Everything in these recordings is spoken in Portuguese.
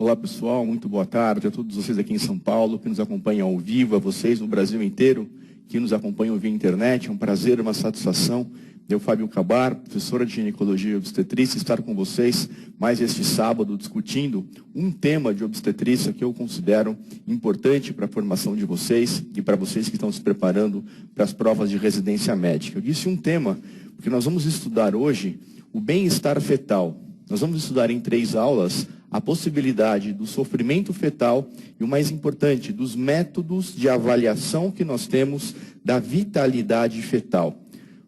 Olá pessoal, muito boa tarde a todos vocês aqui em São Paulo, que nos acompanham ao vivo, a vocês no Brasil inteiro, que nos acompanham via internet. É um prazer, uma satisfação. Eu, Fábio Cabar, professora de ginecologia e obstetrícia, estar com vocês mais este sábado discutindo um tema de obstetrícia que eu considero importante para a formação de vocês e para vocês que estão se preparando para as provas de residência médica. Eu disse um tema porque nós vamos estudar hoje o bem-estar fetal. Nós vamos estudar em 3 aulas a possibilidade do sofrimento fetal e, o mais importante, dos métodos de avaliação que nós temos da vitalidade fetal.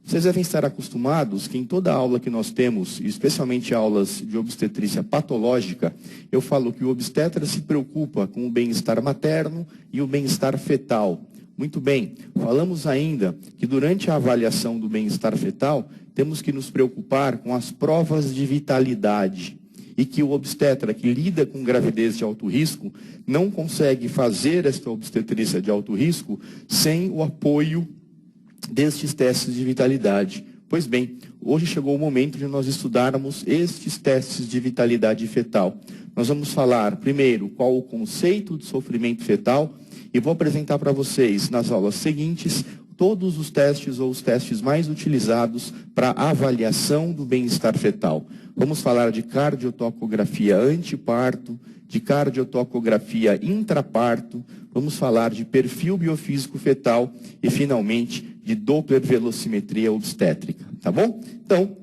Vocês devem estar acostumados que em toda aula que nós temos, especialmente aulas de obstetrícia patológica, eu falo que o obstetra se preocupa com o bem-estar materno e o bem-estar fetal. Muito bem, falamos ainda que durante a avaliação do bem-estar fetal, temos que nos preocupar com as provas de vitalidade. E que o obstetra que lida com gravidez de alto risco não consegue fazer esta obstetrícia de alto risco sem o apoio destes testes de vitalidade. Pois bem, hoje chegou o momento de nós estudarmos estes testes de vitalidade fetal. Nós vamos falar, primeiro, qual o conceito de sofrimento fetal e vou apresentar para vocês, nas aulas seguintes, todos os testes ou os testes mais utilizados para avaliação do bem-estar fetal. Vamos falar de cardiotocografia anteparto, de cardiotocografia intraparto, vamos falar de perfil biofísico fetal e, finalmente, de Doppler velocimetria obstétrica. Tá bom? Então,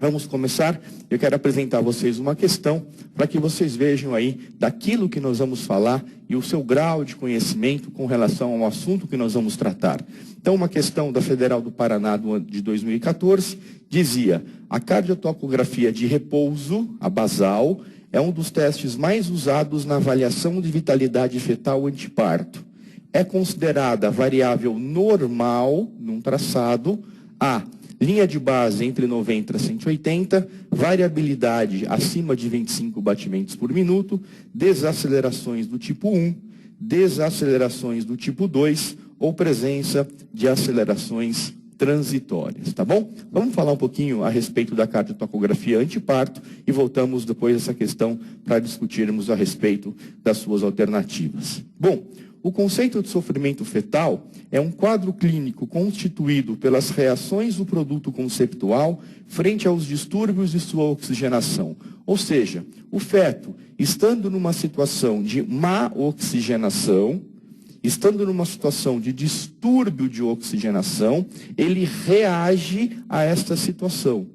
vamos começar. Eu quero apresentar a vocês uma questão para que vocês vejam aí daquilo que nós vamos falar e o seu grau de conhecimento com relação ao assunto que nós vamos tratar. Então, uma questão da Federal do Paraná de 2014 dizia: a cardiotocografia de repouso, a basal, é um dos testes mais usados na avaliação de vitalidade fetal anteparto. É considerada variável normal num traçado a linha de base entre 90 e 180, variabilidade acima de 25 batimentos por minuto, desacelerações do tipo 1, desacelerações do tipo 2 ou presença de acelerações transitórias, tá bom? Vamos falar um pouquinho a respeito da cardiotocografia anteparto e voltamos depois dessa questão para discutirmos a respeito das suas alternativas. Bom, o conceito de sofrimento fetal é um quadro clínico constituído pelas reações do produto conceptual frente aos distúrbios de sua oxigenação. Ou seja, o feto, estando numa situação de má oxigenação, estando numa situação de distúrbio de oxigenação, ele reage a esta situação.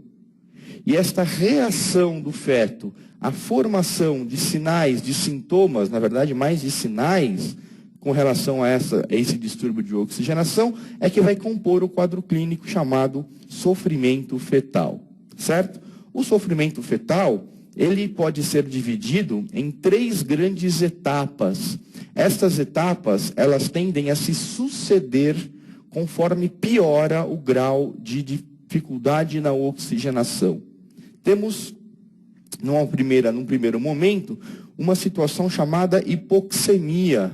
E esta reação do feto, a formação de sinais, de sintomas, na verdade mais de sinais, com relação a esse distúrbio de oxigenação, é que vai compor o quadro clínico chamado sofrimento fetal, certo? O sofrimento fetal, ele pode ser dividido em 3 grandes etapas. Estas etapas, elas tendem a se suceder conforme piora o grau de dificuldade na oxigenação. Temos, num primeiro momento, uma situação chamada hipoxemia.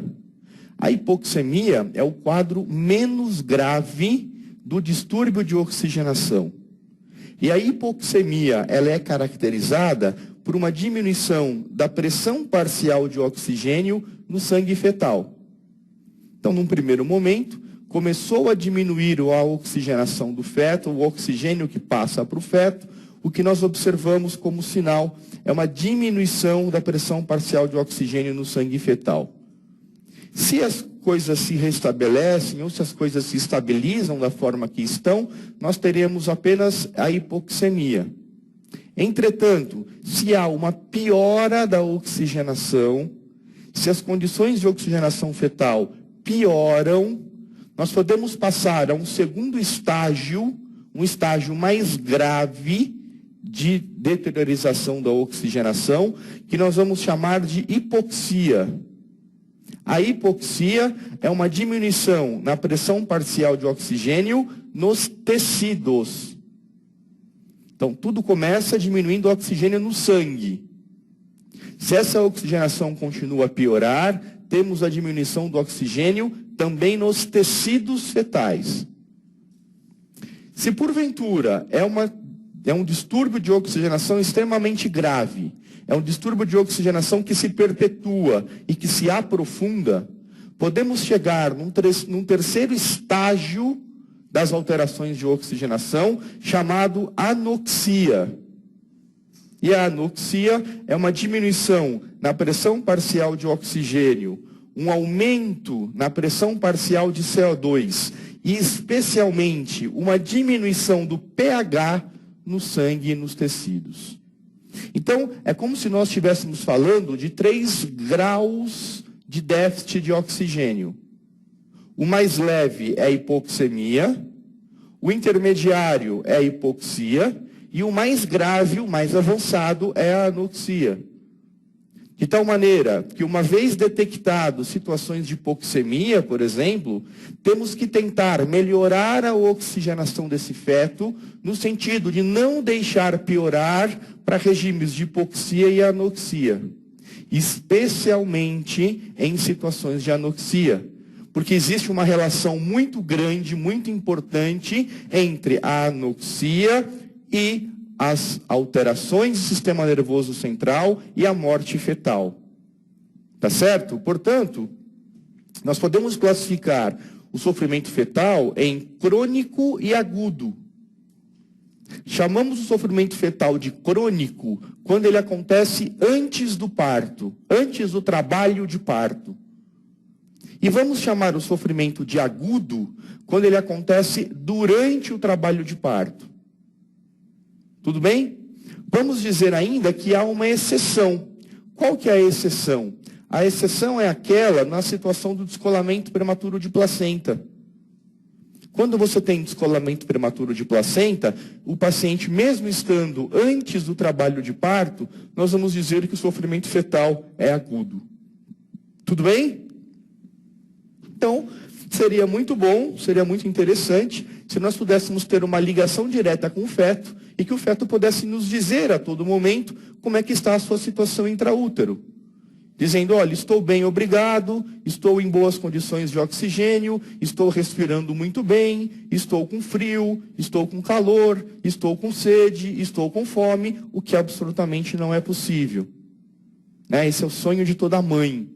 A hipoxemia é o quadro menos grave do distúrbio de oxigenação. E a hipoxemia, ela é caracterizada por uma diminuição da pressão parcial de oxigênio no sangue fetal. Então, num primeiro momento, começou a diminuir a oxigenação do feto, o oxigênio que passa para o feto. O que nós observamos como sinal é uma diminuição da pressão parcial de oxigênio no sangue fetal. Se as coisas se restabelecem ou se as coisas se estabilizam da forma que estão, nós teremos apenas a hipoxemia. Entretanto, se há uma piora da oxigenação, se as condições de oxigenação fetal pioram, nós podemos passar a um segundo estágio, um estágio mais grave de deteriorização da oxigenação, que nós vamos chamar de hipoxia. A hipoxia é uma diminuição na pressão parcial de oxigênio nos tecidos. Então, tudo começa diminuindo o oxigênio no sangue. Se essa oxigenação continua a piorar, temos a diminuição do oxigênio também nos tecidos fetais. Se porventura é uma é um distúrbio de oxigenação extremamente grave. É um distúrbio de oxigenação que se perpetua e que se aprofunda. Podemos chegar num terceiro estágio das alterações de oxigenação, chamado anoxia. E a anoxia é uma diminuição na pressão parcial de oxigênio, um aumento na pressão parcial de CO2 e, especialmente, uma diminuição do pH no sangue e nos tecidos. Então, é como se nós estivéssemos falando de 3 graus de déficit de oxigênio. O mais leve é a hipoxemia, o intermediário é a hipoxia, e o mais grave, o mais avançado, é a anoxia. De tal maneira que, uma vez detectado situações de hipoxemia, por exemplo, temos que tentar melhorar a oxigenação desse feto, no sentido de não deixar piorar para regimes de hipoxia e anoxia, especialmente em situações de anoxia, porque existe uma relação muito grande, muito importante entre a anoxia e as alterações do sistema nervoso central e a morte fetal. Tá certo? Portanto, nós podemos classificar o sofrimento fetal em crônico e agudo. Chamamos o sofrimento fetal de crônico quando ele acontece antes do parto, antes do trabalho de parto. E vamos chamar o sofrimento de agudo quando ele acontece durante o trabalho de parto. Tudo bem? Vamos dizer ainda que há uma exceção. Qual que é a exceção? A exceção é aquela na situação do descolamento prematuro de placenta. Quando você tem descolamento prematuro de placenta, o paciente, mesmo estando antes do trabalho de parto, nós vamos dizer que o sofrimento fetal é agudo. Tudo bem? Então, seria muito bom, seria muito interessante, se nós pudéssemos ter uma ligação direta com o feto e que o feto pudesse nos dizer a todo momento como é que está a sua situação intraútero. Dizendo, olha, estou bem, obrigado, estou em boas condições de oxigênio, estou respirando muito bem, estou com frio, estou com calor, estou com sede, estou com fome, o que absolutamente não é possível. Né? Esse é o sonho de toda mãe.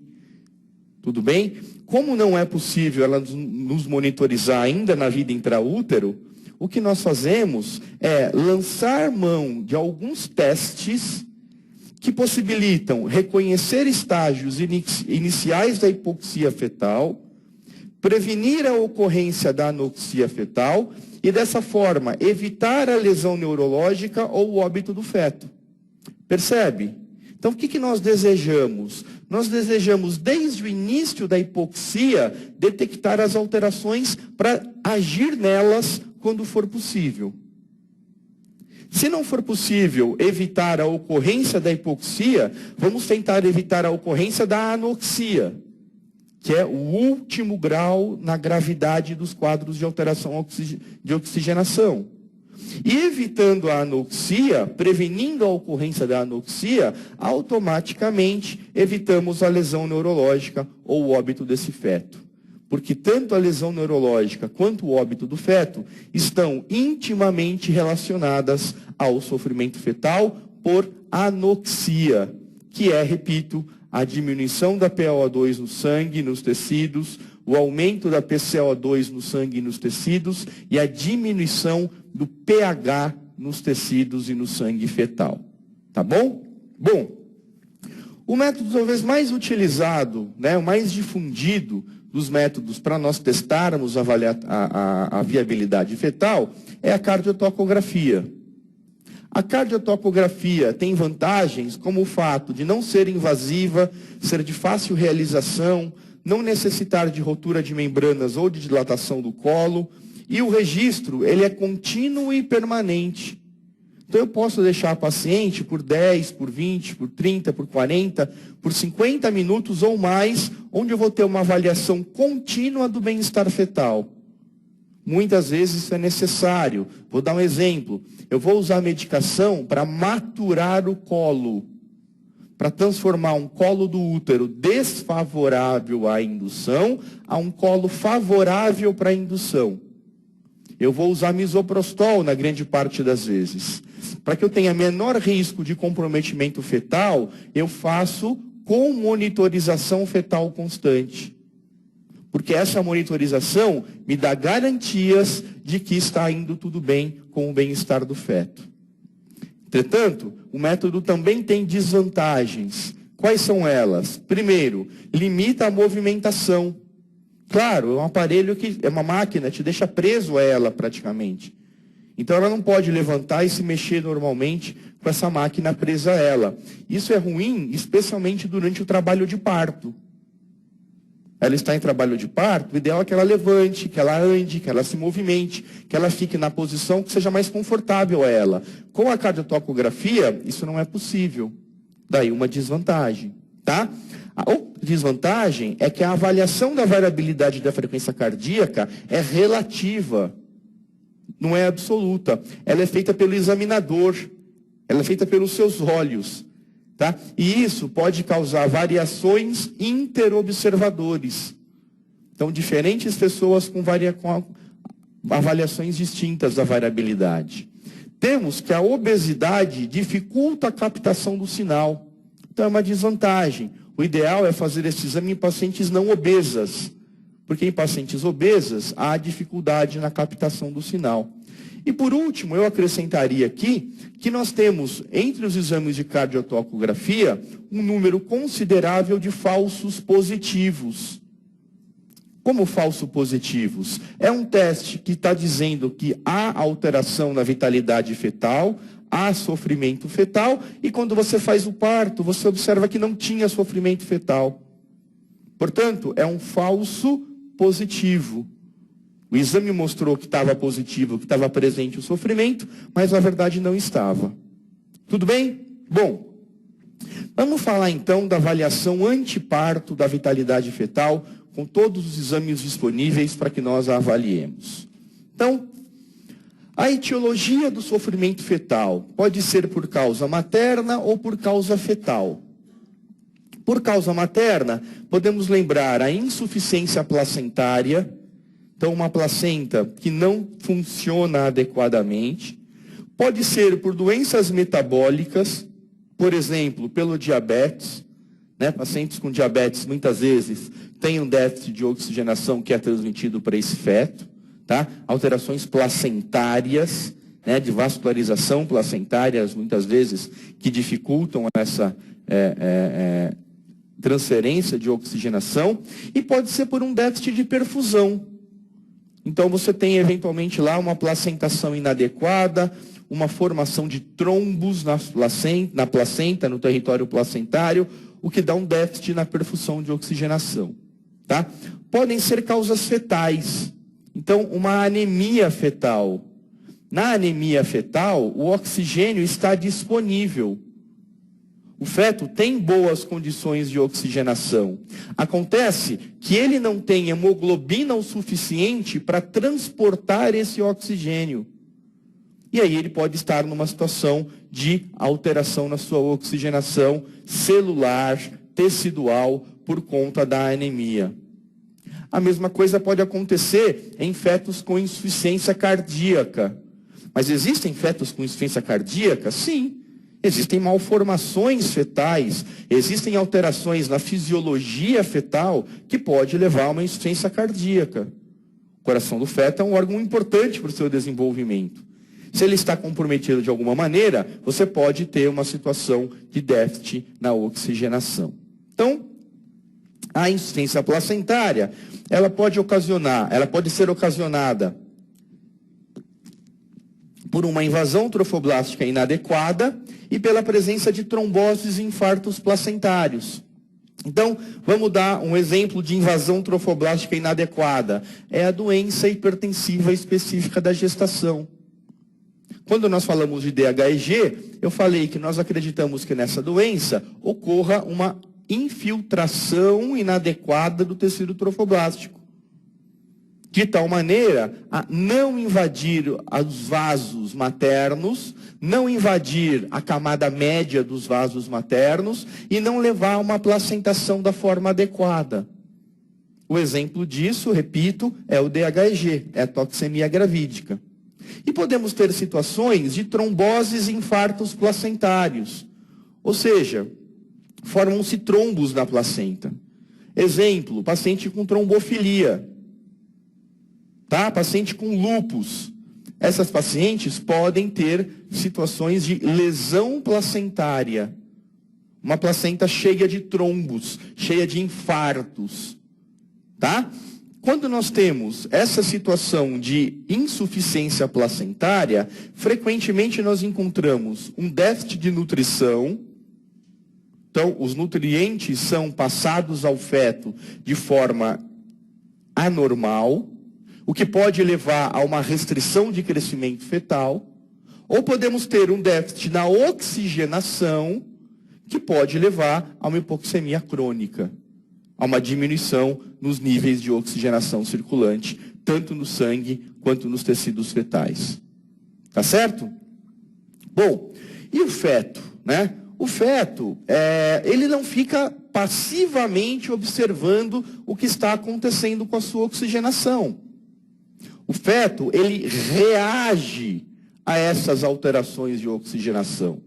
Tudo bem? Como não é possível ela nos monitorizar ainda na vida intraútero, o que nós fazemos é lançar mão de alguns testes que possibilitam reconhecer estágios iniciais da hipoxia fetal, prevenir a ocorrência da anoxia fetal e, dessa forma, evitar a lesão neurológica ou o óbito do feto. Percebe? Então, o que nós desejamos? Nós desejamos, desde o início da hipoxia, detectar as alterações para agir nelas quando for possível. Se não for possível evitar a ocorrência da hipoxia, vamos tentar evitar a ocorrência da anoxia, que é o último grau na gravidade dos quadros de alteração de oxigenação. E evitando a anoxia, prevenindo a ocorrência da anoxia, automaticamente evitamos a lesão neurológica ou o óbito desse feto. Porque tanto a lesão neurológica quanto o óbito do feto estão intimamente relacionadas ao sofrimento fetal por anoxia, que é, repito, a diminuição da PaO2 no sangue e nos tecidos, o aumento da PCO2 no sangue e nos tecidos e a diminuição do pH nos tecidos e no sangue fetal. Tá bom? Bom, o método talvez mais utilizado, né, o mais difundido dos métodos para nós testarmos a viabilidade fetal é a cardiotocografia. A cardiotocografia tem vantagens como o fato de não ser invasiva, ser de fácil realização, não necessitar de rotura de membranas ou de dilatação do colo, e o registro ele é contínuo e permanente. Então eu posso deixar a paciente por 10, por 20, por 30, por 40, por 50 minutos ou mais, onde eu vou ter uma avaliação contínua do bem-estar fetal. Muitas vezes isso é necessário. Vou dar um exemplo. Eu vou usar medicação para maturar o colo, para transformar um colo do útero desfavorável à indução a um colo favorável para a indução. Eu vou usar misoprostol na grande parte das vezes. Para que eu tenha menor risco de comprometimento fetal, eu faço com monitorização fetal constante. Porque essa monitorização me dá garantias de que está indo tudo bem com o bem-estar do feto. Entretanto, o método também tem desvantagens. Quais são elas? Primeiro, limita a movimentação. Claro, é um aparelho que é uma máquina, te deixa preso a ela praticamente. Então ela não pode levantar e se mexer normalmente com essa máquina presa a ela. Isso é ruim, especialmente durante o trabalho de parto. Ela está em trabalho de parto, o ideal é que ela levante, que ela ande, que ela se movimente, que ela fique na posição que seja mais confortável a ela. Com a cardiotocografia, isso não é possível. Daí uma desvantagem, tá? A outra desvantagem é que a avaliação da variabilidade da frequência cardíaca é relativa, não é absoluta. Ela é feita pelo examinador, ela é feita pelos seus olhos. Tá? E isso pode causar variações interobservadores. Então, diferentes pessoas com avaliações distintas da variabilidade. Temos que a obesidade dificulta a captação do sinal. Então, é uma desvantagem. O ideal é fazer esse exame em pacientes não obesas, porque em pacientes obesas há dificuldade na captação do sinal. E por último, eu acrescentaria aqui que nós temos, entre os exames de cardiotocografia, um número considerável de falsos positivos. Como falsos positivos? É um teste que está dizendo que há alteração na vitalidade fetal, há sofrimento fetal, e quando você faz o parto, você observa que não tinha sofrimento fetal. Portanto, é um falso positivo. O exame mostrou que estava positivo, que estava presente o sofrimento, mas na verdade não estava. Tudo bem? Bom, vamos falar então da avaliação anteparto da vitalidade fetal, com todos os exames disponíveis para que nós a avaliemos. Então, a etiologia do sofrimento fetal pode ser por causa materna ou por causa fetal. Por causa materna, podemos lembrar a insuficiência placentária. Então, uma placenta que não funciona adequadamente. Pode ser por doenças metabólicas, por exemplo, pelo diabetes. Né? Pacientes com diabetes, muitas vezes, têm um déficit de oxigenação que é transmitido para esse feto. Tá? Alterações placentárias, né? De vascularização placentárias, muitas vezes, que dificultam essa transferência de oxigenação. E pode ser por um déficit de perfusão. Então, você tem, eventualmente, lá uma placentação inadequada, uma formação de trombos na placenta, no território placentário, o que dá um déficit na perfusão de oxigenação. Tá? Podem ser causas fetais. Então, uma anemia fetal. Na anemia fetal, o oxigênio está disponível. O feto tem boas condições de oxigenação. Acontece que ele não tem hemoglobina o suficiente para transportar esse oxigênio. E aí ele pode estar numa situação de alteração na sua oxigenação celular, tecidual, por conta da anemia. A mesma coisa pode acontecer em fetos com insuficiência cardíaca. Mas existem fetos com insuficiência cardíaca? Sim. Existem malformações fetais, existem alterações na fisiologia fetal que pode levar a uma insuficiência cardíaca. O coração do feto é um órgão importante para o seu desenvolvimento. Se ele está comprometido de alguma maneira, você pode ter uma situação de déficit na oxigenação. Então, a insuficiência placentária, ela pode ser ocasionada por uma invasão trofoblástica inadequada e pela presença de tromboses e infartos placentários. Então, vamos dar um exemplo de invasão trofoblástica inadequada. É a doença hipertensiva específica da gestação. Quando nós falamos de DHEG, eu falei que nós acreditamos que nessa doença ocorra uma infiltração inadequada do tecido trofoblástico, de tal maneira a não invadir os vasos maternos, não invadir a camada média dos vasos maternos e não levar a uma placentação da forma adequada. O exemplo disso, repito, é o DHEG, é a toxemia gravídica. E podemos ter situações de tromboses e infartos placentários. Ou seja, formam-se trombos na placenta. Exemplo, paciente com trombofilia. Tá? Paciente com lúpus. Essas pacientes podem ter situações de lesão placentária. Uma placenta cheia de trombos, cheia de infartos. Tá? Quando nós temos essa situação de insuficiência placentária, frequentemente nós encontramos um déficit de nutrição. Então, os nutrientes são passados ao feto de forma anormal, o que pode levar a uma restrição de crescimento fetal, ou podemos ter um déficit na oxigenação, que pode levar a uma hipoxemia crônica, a uma diminuição nos níveis de oxigenação circulante, tanto no sangue quanto nos tecidos fetais. Tá certo? Bom, e o feto, né? O feto, ele não fica passivamente observando o que está acontecendo com a sua oxigenação. O feto, ele reage a essas alterações de oxigenação.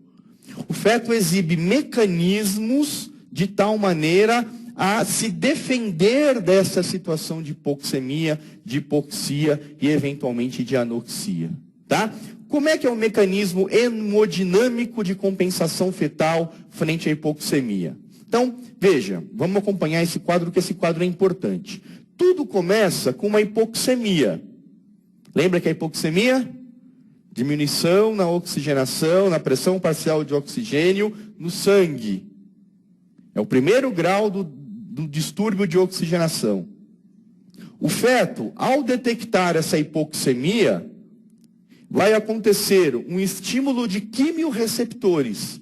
O feto exibe mecanismos de tal maneira a se defender dessa situação de hipoxemia, de hipoxia e eventualmente de anoxia. Tá? Como é que é o mecanismo hemodinâmico de compensação fetal frente à hipoxemia? Então, veja, vamos acompanhar esse quadro, que esse quadro é importante. Tudo começa com uma hipoxemia. Lembra que a hipoxemia? Diminuição na oxigenação, na pressão parcial de oxigênio no sangue. É o primeiro grau do distúrbio de oxigenação. O feto, ao detectar essa hipoxemia, vai acontecer um estímulo de quimiorreceptores.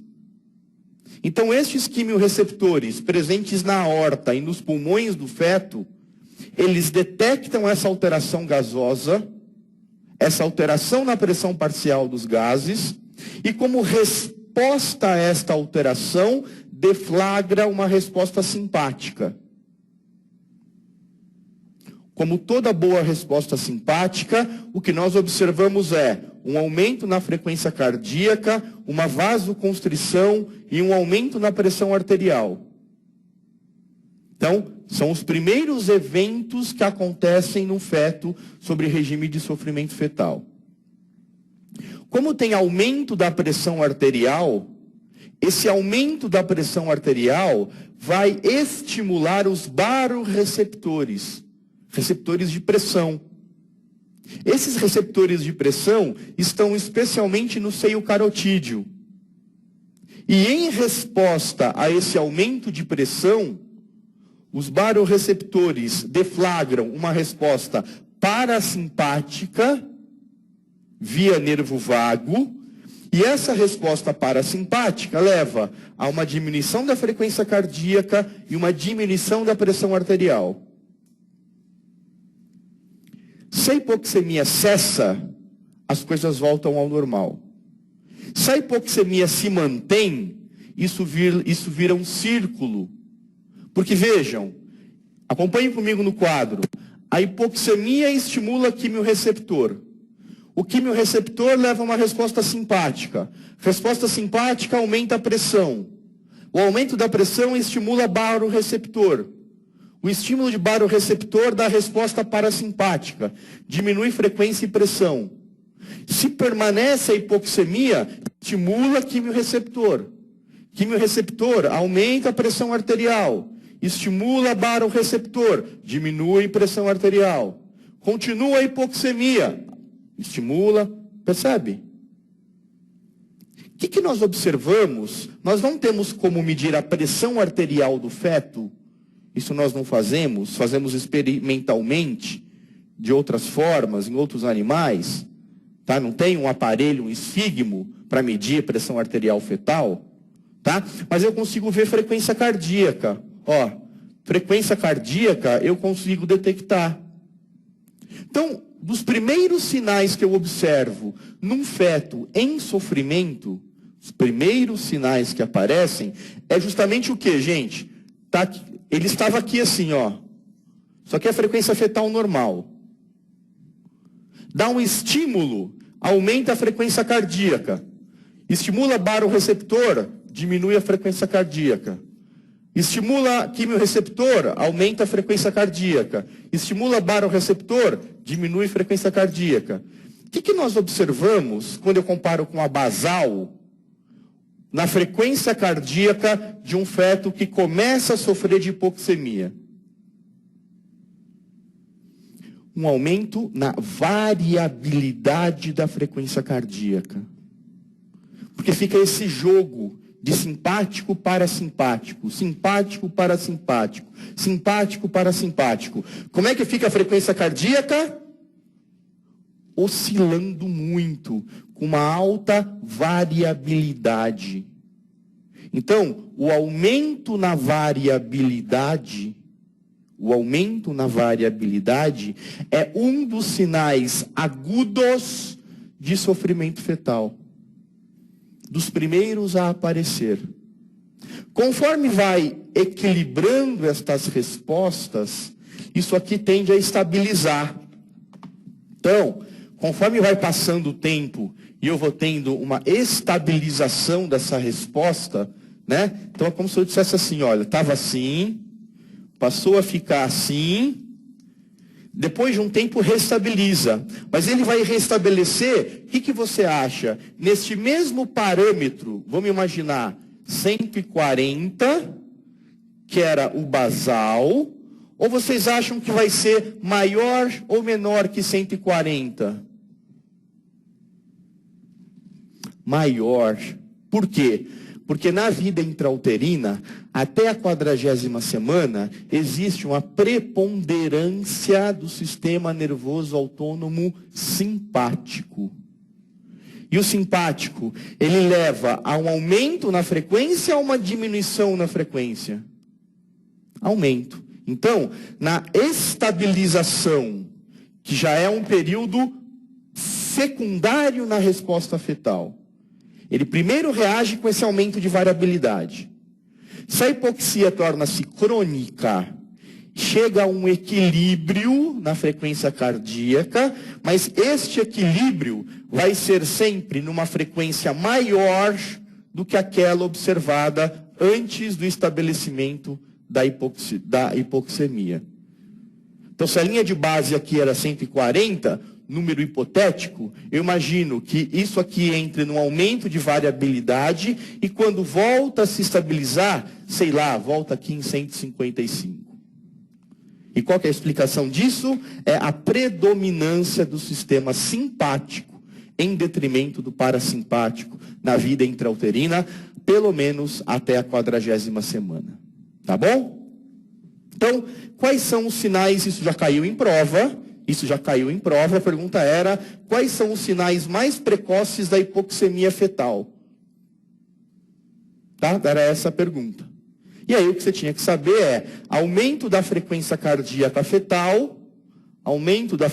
Então, estes quimiorreceptores presentes na aorta e nos pulmões do feto, eles detectam essa alteração gasosa, essa alteração na pressão parcial dos gases, e como resposta a esta alteração, deflagra uma resposta simpática. Como toda boa resposta simpática, o que nós observamos é um aumento na frequência cardíaca, uma vasoconstrição e um aumento na pressão arterial. Então, são os primeiros eventos que acontecem no feto sobre regime de sofrimento fetal. Como tem aumento da pressão arterial, esse aumento da pressão arterial vai estimular os barorreceptores, receptores de pressão. Esses receptores de pressão estão especialmente no seio carotídeo. E em resposta a esse aumento de pressão, os barorreceptores deflagram uma resposta parasimpática via nervo vago, e essa resposta parasimpática leva a uma diminuição da frequência cardíaca e uma diminuição da pressão arterial. Se a hipoxemia cessa, as coisas voltam ao normal. Se a hipoxemia se mantém, isso vira um círculo. Porque vejam, acompanhem comigo no quadro. A hipoxemia estimula quimiorreceptor. O quimiorreceptor leva a uma resposta simpática. Resposta simpática aumenta a pressão. O aumento da pressão estimula barorreceptor. O estímulo de barorreceptor dá resposta parasimpática. Diminui frequência e pressão. Se permanece a hipoxemia, estimula quimiorreceptor. Quimiorreceptor aumenta a pressão arterial. Estimula barorreceptor. Diminui pressão arterial. Continua a hipoxemia. Estimula, percebe? O que nós observamos? Nós não temos como medir a pressão arterial do feto. Isso nós não fazemos, fazemos experimentalmente, de outras formas, em outros animais. Tá? Não tem um aparelho, um esfigmo, para medir a pressão arterial fetal. Tá? Mas eu consigo ver frequência cardíaca. Ó, frequência cardíaca eu consigo detectar. Então, dos primeiros sinais que eu observo num feto em sofrimento, os primeiros sinais que aparecem, é justamente o que, gente? Tá, ele estava aqui assim, ó. Só que é a frequência fetal normal. Dá um estímulo, aumenta a frequência cardíaca. Estimula barorreceptor, diminui a frequência cardíaca. Estimula quimiorreceptor, aumenta a frequência cardíaca. Estimula barorreceptor, diminui a frequência cardíaca. O que nós observamos quando eu comparo com a basal na frequência cardíaca de um feto que começa a sofrer de hipoxemia? Um aumento na variabilidade da frequência cardíaca. Porque fica esse jogo de simpático para simpático, simpático para simpático, simpático para simpático. Como é que fica a frequência cardíaca? Oscilando muito, com uma alta variabilidade. Então, o aumento na variabilidade é um dos sinais agudos de sofrimento fetal. Dos primeiros a aparecer. Conforme vai equilibrando estas respostas, isso aqui tende a estabilizar. Então, conforme vai passando o tempo e eu vou tendo uma estabilização dessa resposta, né? Então é como se eu dissesse assim, olha, estava assim, passou a ficar assim, depois de um tempo restabiliza. Mas ele vai restabelecer, o que você acha? Neste mesmo parâmetro, vamos imaginar, 140, que era o basal, ou vocês acham que vai ser maior ou menor que 140? Maior. Por quê? Porque na vida intrauterina, até a 40ª semana, existe uma preponderância do sistema nervoso autônomo simpático. E o simpático, ele leva a um aumento na frequência ou uma diminuição na frequência? Aumento. Então, na estabilização, que já é um período secundário na resposta fetal, ele primeiro reage com esse aumento de variabilidade. Se a hipoxia torna-se crônica, chega a um equilíbrio na frequência cardíaca, mas este equilíbrio vai ser sempre numa frequência maior do que aquela observada antes do estabelecimento da hipoxemia. Então, se a linha de base aqui era 140, número hipotético, eu imagino que isso aqui entre num aumento de variabilidade e quando volta a se estabilizar, sei lá, volta aqui em 155. E qual que é a explicação disso? É a predominância do sistema simpático em detrimento do parasimpático na vida intrauterina, pelo menos até a 40ª semana. Tá bom? Então, quais são os sinais? Isso já caiu em prova. A pergunta era, quais são os sinais mais precoces da hipoxemia fetal? Tá? Era essa a pergunta. E aí o que você tinha que saber é, aumento da frequência cardíaca fetal, aumento da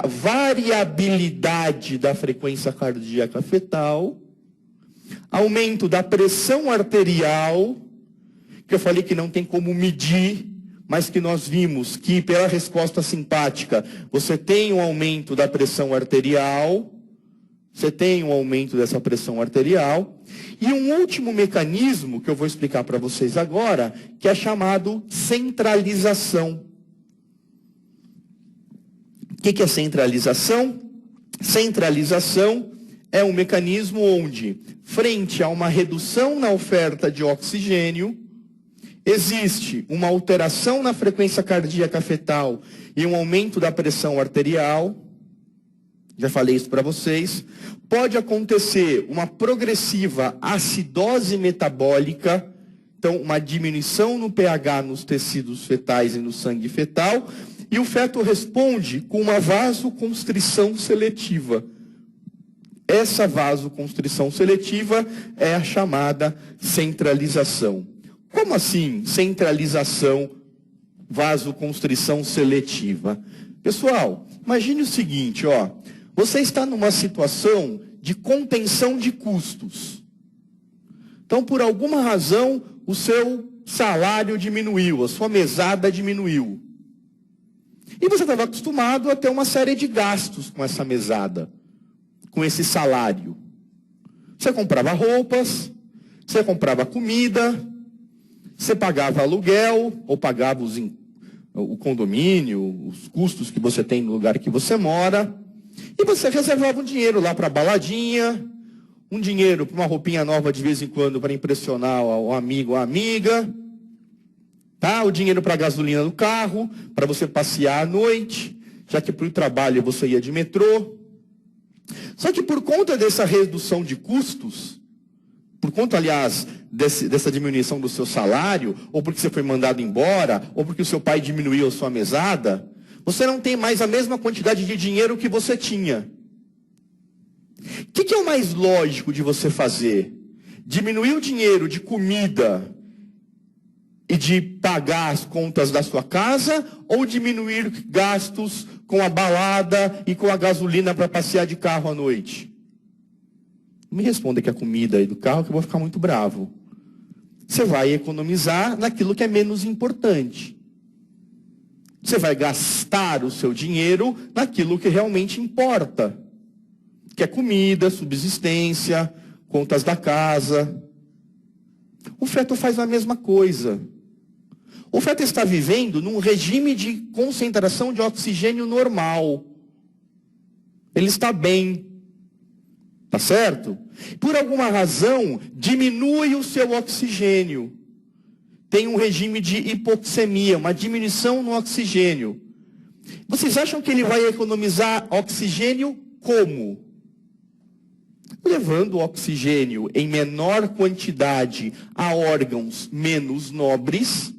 variabilidade da frequência cardíaca fetal, aumento da pressão arterial, que eu falei que não tem como medir, mas que nós vimos que pela resposta simpática, você tem um aumento da pressão arterial, e um último mecanismo que eu vou explicar para vocês agora, que é chamado centralização. O que é centralização? Centralização é um mecanismo onde, frente a uma redução na oferta de oxigênio, existe uma alteração na frequência cardíaca fetal e um aumento da pressão arterial. Já falei isso para vocês. Pode acontecer uma progressiva acidose metabólica, então uma diminuição no pH nos tecidos fetais e no sangue fetal, e o feto responde com uma vasoconstrição seletiva. Essa vasoconstrição seletiva é a chamada centralização. Como assim centralização, vasoconstrição seletiva? Pessoal, imagine o seguinte, ó. Você está numa situação de contenção de custos. Então, por alguma razão, o seu salário diminuiu, a sua mesada diminuiu. E você estava acostumado a ter uma série de gastos com essa mesada, com esse salário. Você comprava roupas, você comprava comida, você pagava aluguel, ou pagava o condomínio, os custos que você tem no lugar que você mora, e você reservava um dinheiro lá para baladinha, um dinheiro para uma roupinha nova de vez em quando para impressionar o amigo ou a amiga, tá? O dinheiro para a gasolina do carro, para você passear à noite, já que para o trabalho você ia de metrô. Só que por conta dessa redução de custos, por conta, aliás, dessa diminuição do seu salário, ou porque você foi mandado embora, ou porque o seu pai diminuiu a sua mesada, você não tem mais a mesma quantidade de dinheiro que você tinha. O que é o mais lógico de você fazer? Diminuir o dinheiro de comida e de pagar as contas da sua casa, ou diminuir gastos com a balada e com a gasolina para passear de carro à noite? Me responda que a comida e do carro, que eu vou ficar muito bravo. Você vai economizar naquilo que é menos importante. Você vai gastar o seu dinheiro naquilo que realmente importa, que é comida, subsistência, contas da casa. O feto faz a mesma coisa. O feto está vivendo num regime de concentração de oxigênio normal. Ele está bem. Tá certo? Por alguma razão, diminui o seu oxigênio. Tem um regime de hipoxemia, uma diminuição no oxigênio. Vocês acham que ele vai economizar oxigênio como? Levando o oxigênio em menor quantidade a órgãos menos nobres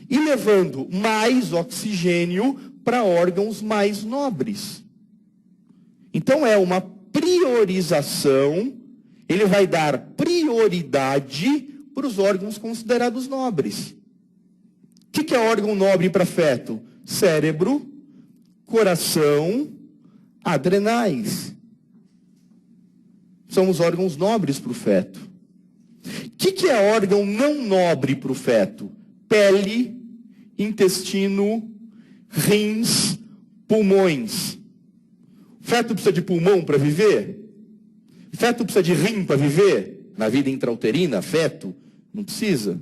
e levando mais oxigênio para órgãos mais nobres. Então é uma priorização, ele vai dar prioridade para os órgãos considerados nobres. O que é órgão nobre para feto? Cérebro, coração, adrenais. São os órgãos nobres para o feto. O que é órgão não nobre para o feto? Pele, intestino, rins, pulmões. O feto precisa de pulmão para viver? O feto precisa de rim para viver? Na vida intrauterina, feto? Não precisa.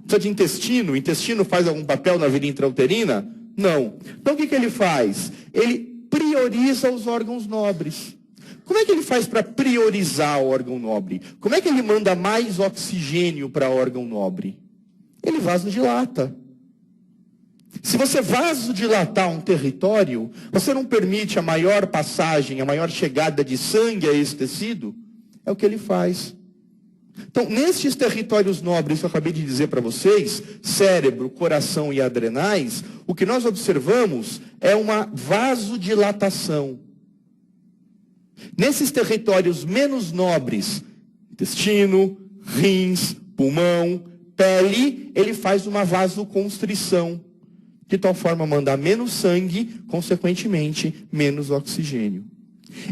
Precisa de intestino? O intestino faz algum papel na vida intrauterina? Não. Então o que ele faz? Ele prioriza os órgãos nobres. Como é que ele faz para priorizar o órgão nobre? Como é que ele manda mais oxigênio para o órgão nobre? Ele vasodilata. Se você vasodilatar um território, você não permite a maior passagem, a maior chegada de sangue a esse tecido? É o que ele faz. Então, nestes territórios nobres que eu acabei de dizer para vocês, cérebro, coração e adrenais, o que nós observamos é uma vasodilatação. Nesses territórios menos nobres, intestino, rins, pulmão, pele, ele faz uma vasoconstrição. De tal forma mandar menos sangue, consequentemente, menos oxigênio.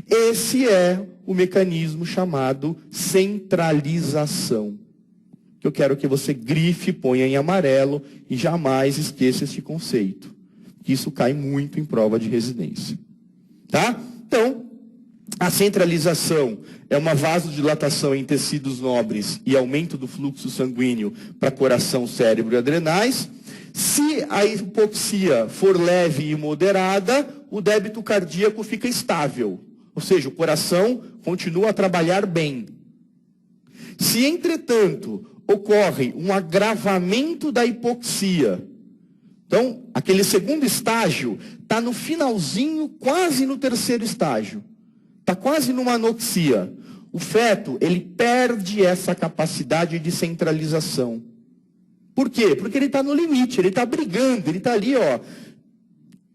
Esse é o mecanismo chamado centralização. Que eu quero que você grife, ponha em amarelo e jamais esqueça este conceito. Isso cai muito em prova de residência. Tá? Então, a centralização é uma vasodilatação em tecidos nobres e aumento do fluxo sanguíneo para coração, cérebro e adrenais. Se a hipoxia for leve e moderada, o débito cardíaco fica estável. Ou seja, o coração continua a trabalhar bem. Se, entretanto, ocorre um agravamento da hipoxia, então, aquele segundo estágio está no finalzinho, quase no terceiro estágio. Está quase numa anoxia. O feto, ele perde essa capacidade de centralização. Por quê? Porque ele está no limite, ele está brigando, ele está ali, ó,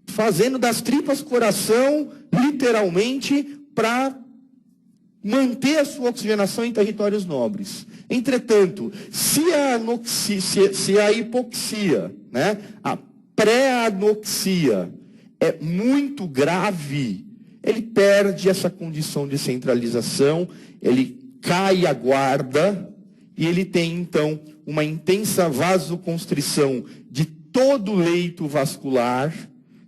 fazendo das tripas coração, literalmente, para manter a sua oxigenação em territórios nobres. Entretanto, se a hipoxia, né, a pré-anoxia é muito grave, ele perde essa condição de centralização, ele cai a guarda e ele tem, então, uma intensa vasoconstrição de todo o leito vascular.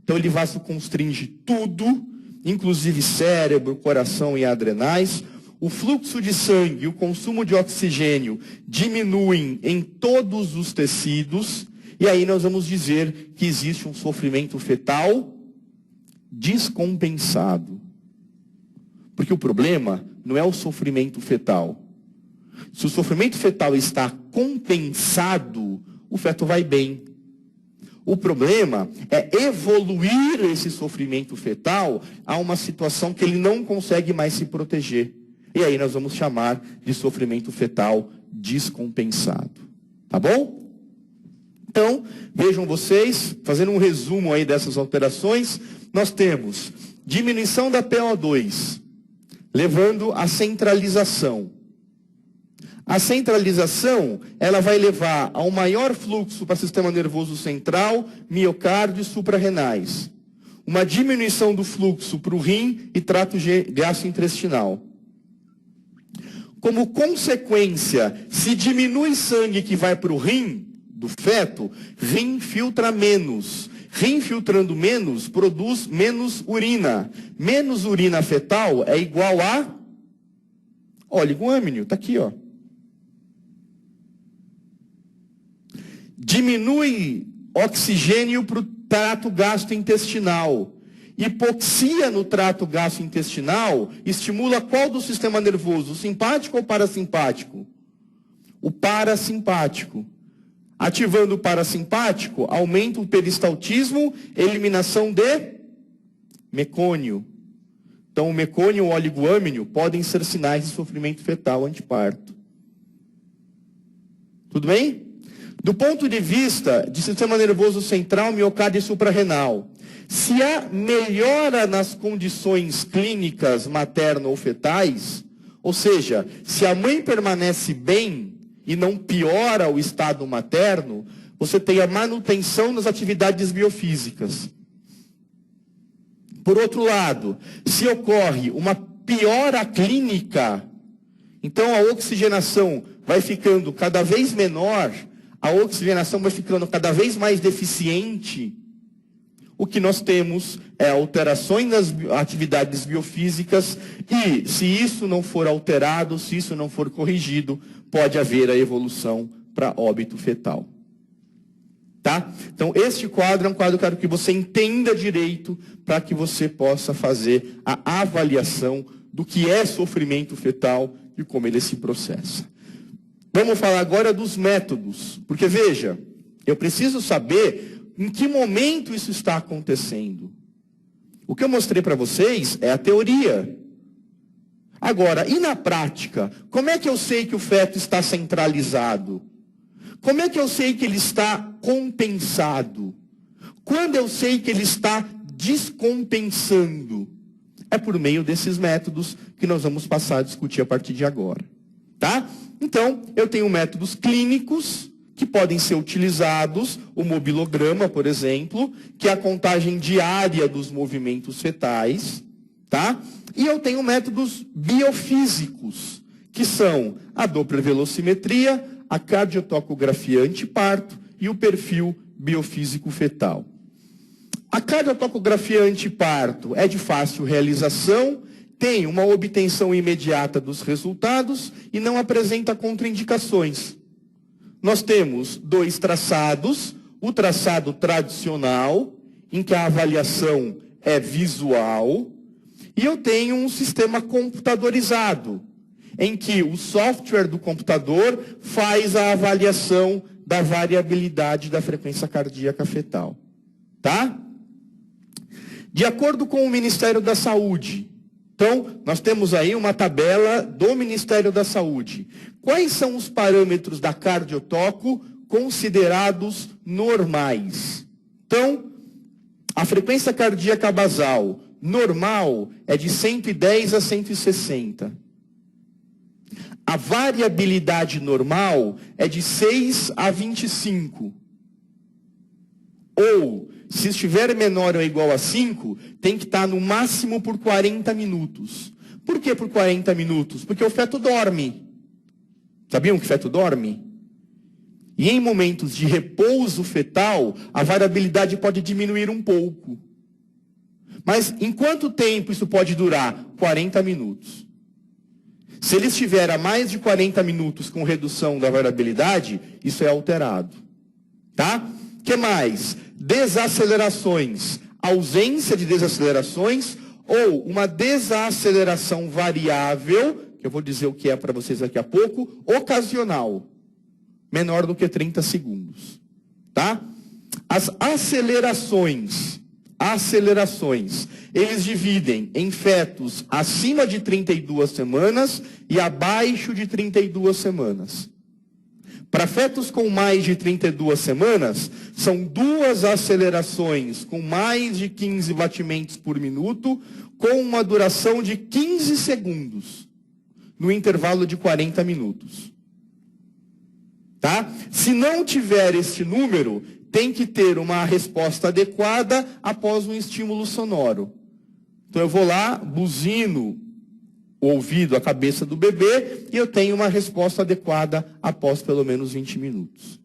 Então ele vasoconstringe tudo, inclusive cérebro, coração e adrenais. O fluxo de sangue e o consumo de oxigênio diminuem em todos os tecidos. E aí nós vamos dizer que existe um sofrimento fetal descompensado. Porque o problema não é o sofrimento fetal. Se o sofrimento fetal está compensado, o feto vai bem. O problema é evoluir esse sofrimento fetal a uma situação que ele não consegue mais se proteger. E aí nós vamos chamar de sofrimento fetal descompensado. Tá bom? Então, vejam vocês, fazendo um resumo aí dessas alterações, nós temos diminuição da PO2, levando à centralização. A centralização, ela vai levar a um maior fluxo para o sistema nervoso central, miocárdio e suprarrenais. Uma diminuição do fluxo para o rim e trato gastrointestinal. Como consequência, se diminui sangue que vai para o rim do feto, rim filtra menos. Rim filtrando menos, produz menos urina. Menos urina fetal é igual a oligoâmino, está aqui, ó. Diminui oxigênio para o trato gastrointestinal. Hipoxia no trato gastrointestinal estimula qual do sistema nervoso? O simpático ou o parasimpático? O parasimpático. Ativando o parasimpático, aumenta o peristaltismo, eliminação de mecônio. Então, o mecônio e o oligoâmino podem ser sinais de sofrimento fetal anteparto. Tudo bem? Do ponto de vista de sistema nervoso central, miocárdio e suprarrenal, se há melhora nas condições clínicas materno ou fetais, ou seja, se a mãe permanece bem e não piora o estado materno, você tem a manutenção das atividades biofísicas. Por outro lado, se ocorre uma piora clínica, então a oxigenação vai ficando cada vez menor, a oxigenação vai ficando cada vez mais deficiente, o que nós temos é alterações nas atividades biofísicas e, se isso não for alterado, se isso não for corrigido, pode haver a evolução para óbito fetal. Tá? Então, este quadro é um quadro que eu quero que você entenda direito para que você possa fazer a avaliação do que é sofrimento fetal e como ele se processa. Vamos falar agora dos métodos, porque veja, eu preciso saber em que momento isso está acontecendo. O que eu mostrei para vocês é a teoria. Agora, e na prática? Como é que eu sei que o feto está centralizado? Como é que eu sei que ele está compensado? Quando eu sei que ele está descompensando? É por meio desses métodos que nós vamos passar a discutir a partir de agora. Tá? Então, eu tenho métodos clínicos que podem ser utilizados, o mobilograma, por exemplo, que é a contagem diária dos movimentos fetais, tá? E eu tenho métodos biofísicos, que são a dopplervelocimetria, a cardiotocografia anteparto e o perfil biofísico fetal. A cardiotocografia anteparto é de fácil realização, tem uma obtenção imediata dos resultados e não apresenta contraindicações. Nós temos dois traçados, o traçado tradicional, em que a avaliação é visual, e eu tenho um sistema computadorizado, em que o software do computador faz a avaliação da variabilidade da frequência cardíaca fetal. Tá? De acordo com o Ministério da Saúde, então, nós temos aí uma tabela do Ministério da Saúde. Quais são os parâmetros da cardiotoco considerados normais? Então, a frequência cardíaca basal normal é de 110 a 160. A variabilidade normal é de 6 a 25. Ou, se estiver menor ou igual a 5, tem que estar no máximo por 40 minutos. Por que por 40 minutos? Porque o feto dorme. Sabiam que o feto dorme? E em momentos de repouso fetal, a variabilidade pode diminuir um pouco. Mas em quanto tempo isso pode durar? 40 minutos. Se ele estiver a mais de 40 minutos com redução da variabilidade, isso é alterado. Tá? O que mais? Desacelerações. Ausência de desacelerações ou uma desaceleração variável, que eu vou dizer o que é para vocês daqui a pouco, ocasional. Menor do que 30 segundos. Tá? As acelerações, eles dividem em fetos acima de 32 semanas e abaixo de 32 semanas. Para fetos com mais de 32 semanas, são 2 acelerações com mais de 15 batimentos por minuto, com uma duração de 15 segundos, no intervalo de 40 minutos. Tá? Se não tiver este número, tem que ter uma resposta adequada após um estímulo sonoro. Então eu vou lá, buzino o ouvido, a cabeça do bebê, e eu tenho uma resposta adequada após pelo menos 20 minutos.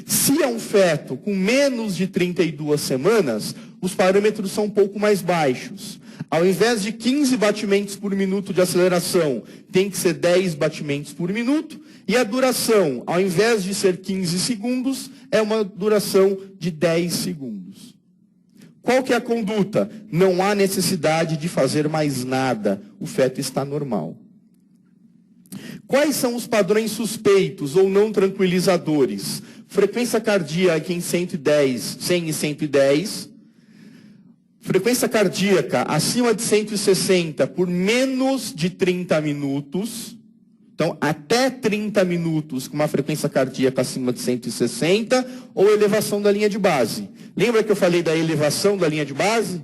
Se é um feto com menos de 32 semanas, os parâmetros são um pouco mais baixos. Ao invés de 15 batimentos por minuto de aceleração, tem que ser 10 batimentos por minuto, e a duração, ao invés de ser 15 segundos, é uma duração de 10 segundos. Qual que é a conduta? Não há necessidade de fazer mais nada. O feto está normal. Quais são os padrões suspeitos ou não tranquilizadores? Frequência cardíaca em 110, 100 e 110. Frequência cardíaca acima de 160 por menos de 30 minutos. Então, até 30 minutos com uma frequência cardíaca acima de 160 ou elevação da linha de base. Lembra que eu falei da elevação da linha de base?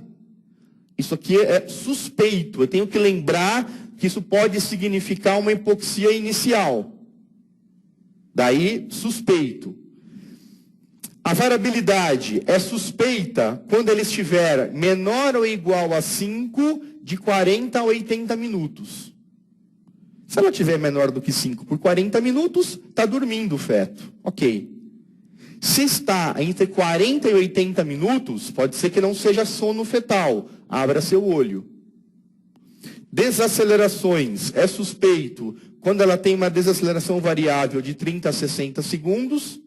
Isso aqui é suspeito. Eu tenho que lembrar que isso pode significar uma hipoxia inicial. Daí, suspeito. A variabilidade é suspeita quando ele estiver menor ou igual a 5, de 40 a 80 minutos. Se ela tiver menor do que 5 por 40 minutos, está dormindo o feto. Ok. Se está entre 40 e 80 minutos, pode ser que não seja sono fetal. Abra seu olho. Desacelerações. É suspeito quando ela tem uma desaceleração variável de 30 a 60 segundos.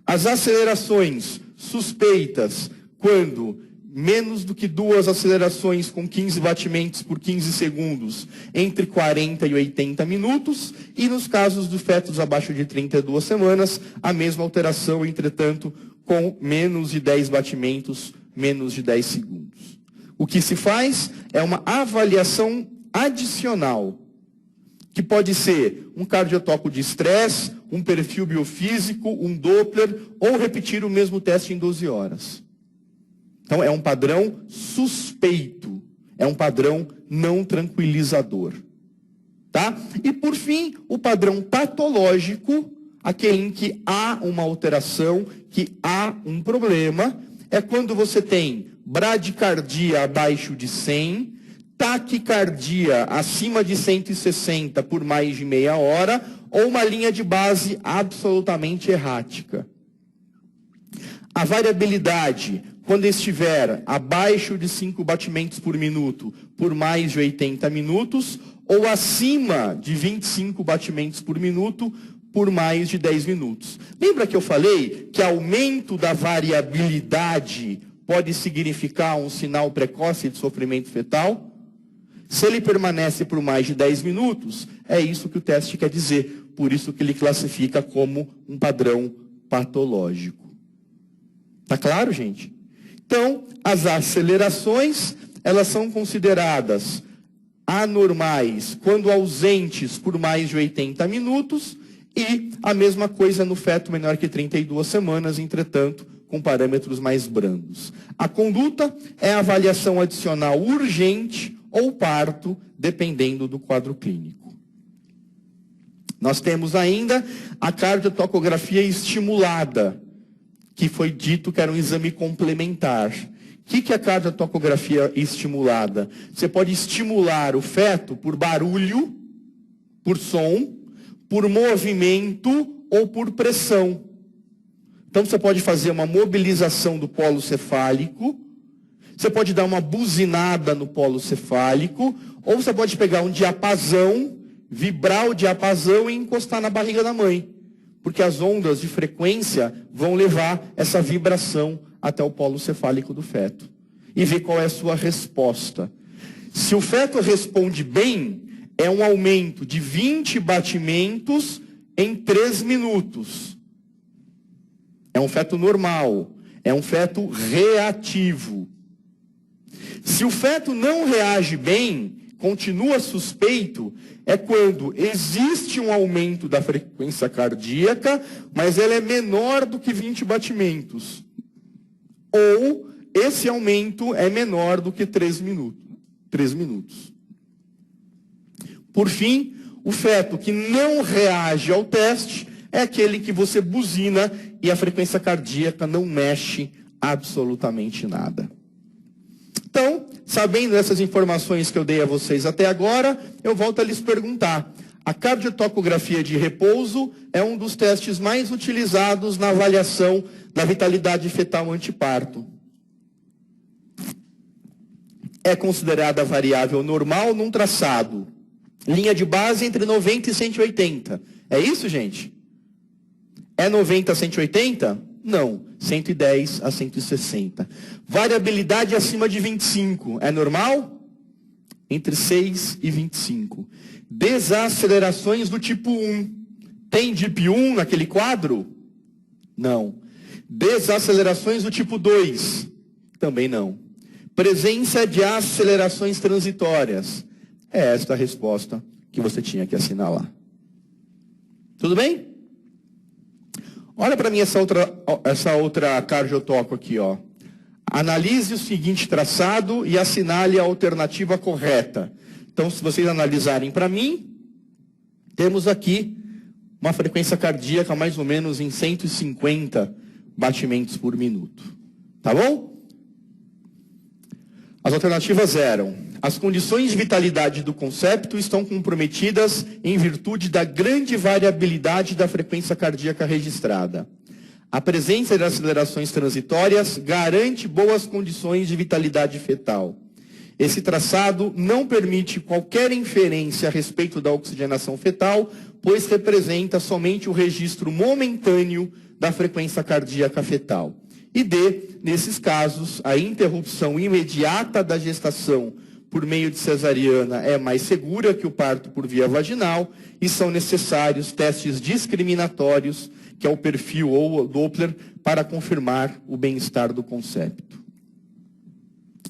As acelerações suspeitas quando menos do que 2 acelerações com 15 batimentos por 15 segundos, entre 40 e 80 minutos, e nos casos dos fetos abaixo de 32 semanas, a mesma alteração, entretanto, com menos de 10 batimentos, menos de 10 segundos. O que se faz é uma avaliação adicional, que pode ser um cardiotoco de estresse, um perfil biofísico, um Doppler, ou repetir o mesmo teste em 12 horas. Então, é um padrão suspeito. É um padrão não tranquilizador. Tá? E, por fim, o padrão patológico, aquele em que há uma alteração, que há um problema, é quando você tem bradicardia abaixo de 100, taquicardia acima de 160 por mais de meia hora, ou uma linha de base absolutamente errática. A variabilidade, quando estiver abaixo de 5 batimentos por minuto por mais de 80 minutos, ou acima de 25 batimentos por minuto por mais de 10 minutos. Lembra que eu falei que aumento da variabilidade pode significar um sinal precoce de sofrimento fetal? Se ele permanece por mais de 10 minutos, é isso que o teste quer dizer. Por isso que ele classifica como um padrão patológico. Tá claro, gente? Então, as acelerações, elas são consideradas anormais quando ausentes por mais de 80 minutos e a mesma coisa no feto menor que 32 semanas, entretanto, com parâmetros mais brandos. A conduta é a avaliação adicional urgente ou parto, dependendo do quadro clínico. Nós temos ainda a cardiotocografia estimulada, que foi dito que era um exame complementar. O que é a cardiotocografia estimulada? Você pode estimular o feto por barulho, por som, por movimento ou por pressão. Então você pode fazer uma mobilização do polo cefálico, você pode dar uma buzinada no polo cefálico, ou você pode pegar um diapasão, vibrar o diapasão e encostar na barriga da mãe. Porque as ondas de frequência vão levar essa vibração até o polo cefálico do feto. E ver qual é a sua resposta. Se o feto responde bem, é um aumento de 20 batimentos em 3 minutos. É um feto normal. É um feto reativo. Se o feto não reage bem, continua suspeito, é quando existe um aumento da frequência cardíaca, mas ela é menor do que 20 batimentos. Ou esse aumento é menor do que 3 minutos. Por fim, o feto que não reage ao teste é aquele que você buzina e a frequência cardíaca não mexe absolutamente nada. Então, sabendo dessas informações que eu dei a vocês até agora, eu volto a lhes perguntar. A cardiotocografia de repouso é um dos testes mais utilizados na avaliação da vitalidade fetal anteparto. É considerada variável normal num traçado. Linha de base entre 90 e 180. É isso, gente? É 90 a 180? Não. 110 a 160. Variabilidade acima de 25. É normal? Entre 6 e 25. Desacelerações do tipo 1. Tem DIP 1 naquele quadro? Não. Desacelerações do tipo 2? Também não. Presença de acelerações transitórias? É esta a resposta que você tinha que assinalar. Tudo bem? Olha para mim essa outra cardiotoco aqui, ó. Analise o seguinte traçado e assinale a alternativa correta. Então, se vocês analisarem para mim, temos aqui uma frequência cardíaca mais ou menos em 150 batimentos por minuto. Tá bom? As alternativas eram: as condições de vitalidade do concepto estão comprometidas em virtude da grande variabilidade da frequência cardíaca registrada. A presença de acelerações transitórias garante boas condições de vitalidade fetal. Esse traçado não permite qualquer inferência a respeito da oxigenação fetal, pois representa somente o registro momentâneo da frequência cardíaca fetal. E D, nesses casos, a interrupção imediata da gestação por meio de cesariana é mais segura que o parto por via vaginal e são necessários testes discriminatórios, que é o perfil ou o Doppler, para confirmar o bem-estar do concepto.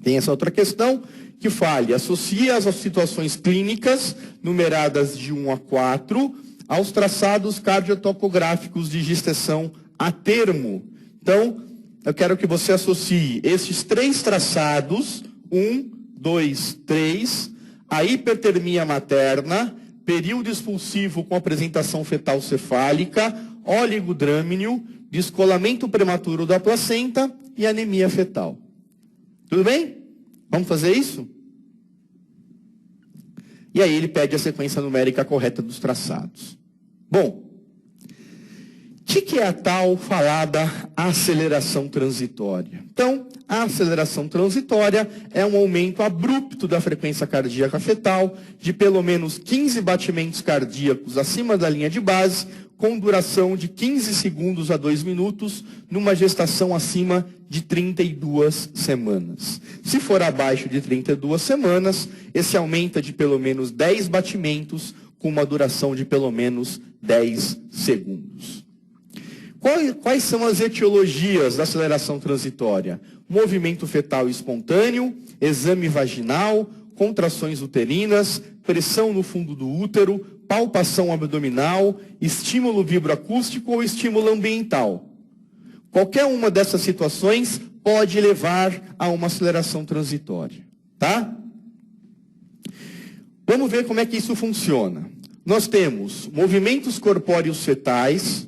Tem essa outra questão que fale, associa as situações clínicas, numeradas de 1 a 4, aos traçados cardiotocográficos de gestação a termo. Então, eu quero que você associe esses 3 traçados, 1, 2, 3, a hipertermia materna, período expulsivo com apresentação fetal cefálica, oligodrâmino, descolamento prematuro da placenta e anemia fetal. Tudo bem? Vamos fazer isso? E aí ele pede a sequência numérica correta dos traçados. Bom, o que é a tal falada aceleração transitória? Então, a aceleração transitória é um aumento abrupto da frequência cardíaca fetal de pelo menos 15 batimentos cardíacos acima da linha de base, com duração de 15 segundos a 2 minutos, numa gestação acima de 32 semanas. Se for abaixo de 32 semanas, esse aumenta de pelo menos 10 batimentos, com uma duração de pelo menos 10 segundos. Quais são as etiologias da aceleração transitória? Movimento fetal espontâneo, exame vaginal, contrações uterinas, pressão no fundo do útero, palpação abdominal, estímulo vibroacústico ou estímulo ambiental. Qualquer uma dessas situações pode levar a uma aceleração transitória, tá? Vamos ver como é que isso funciona. Nós temos movimentos corpóreos fetais,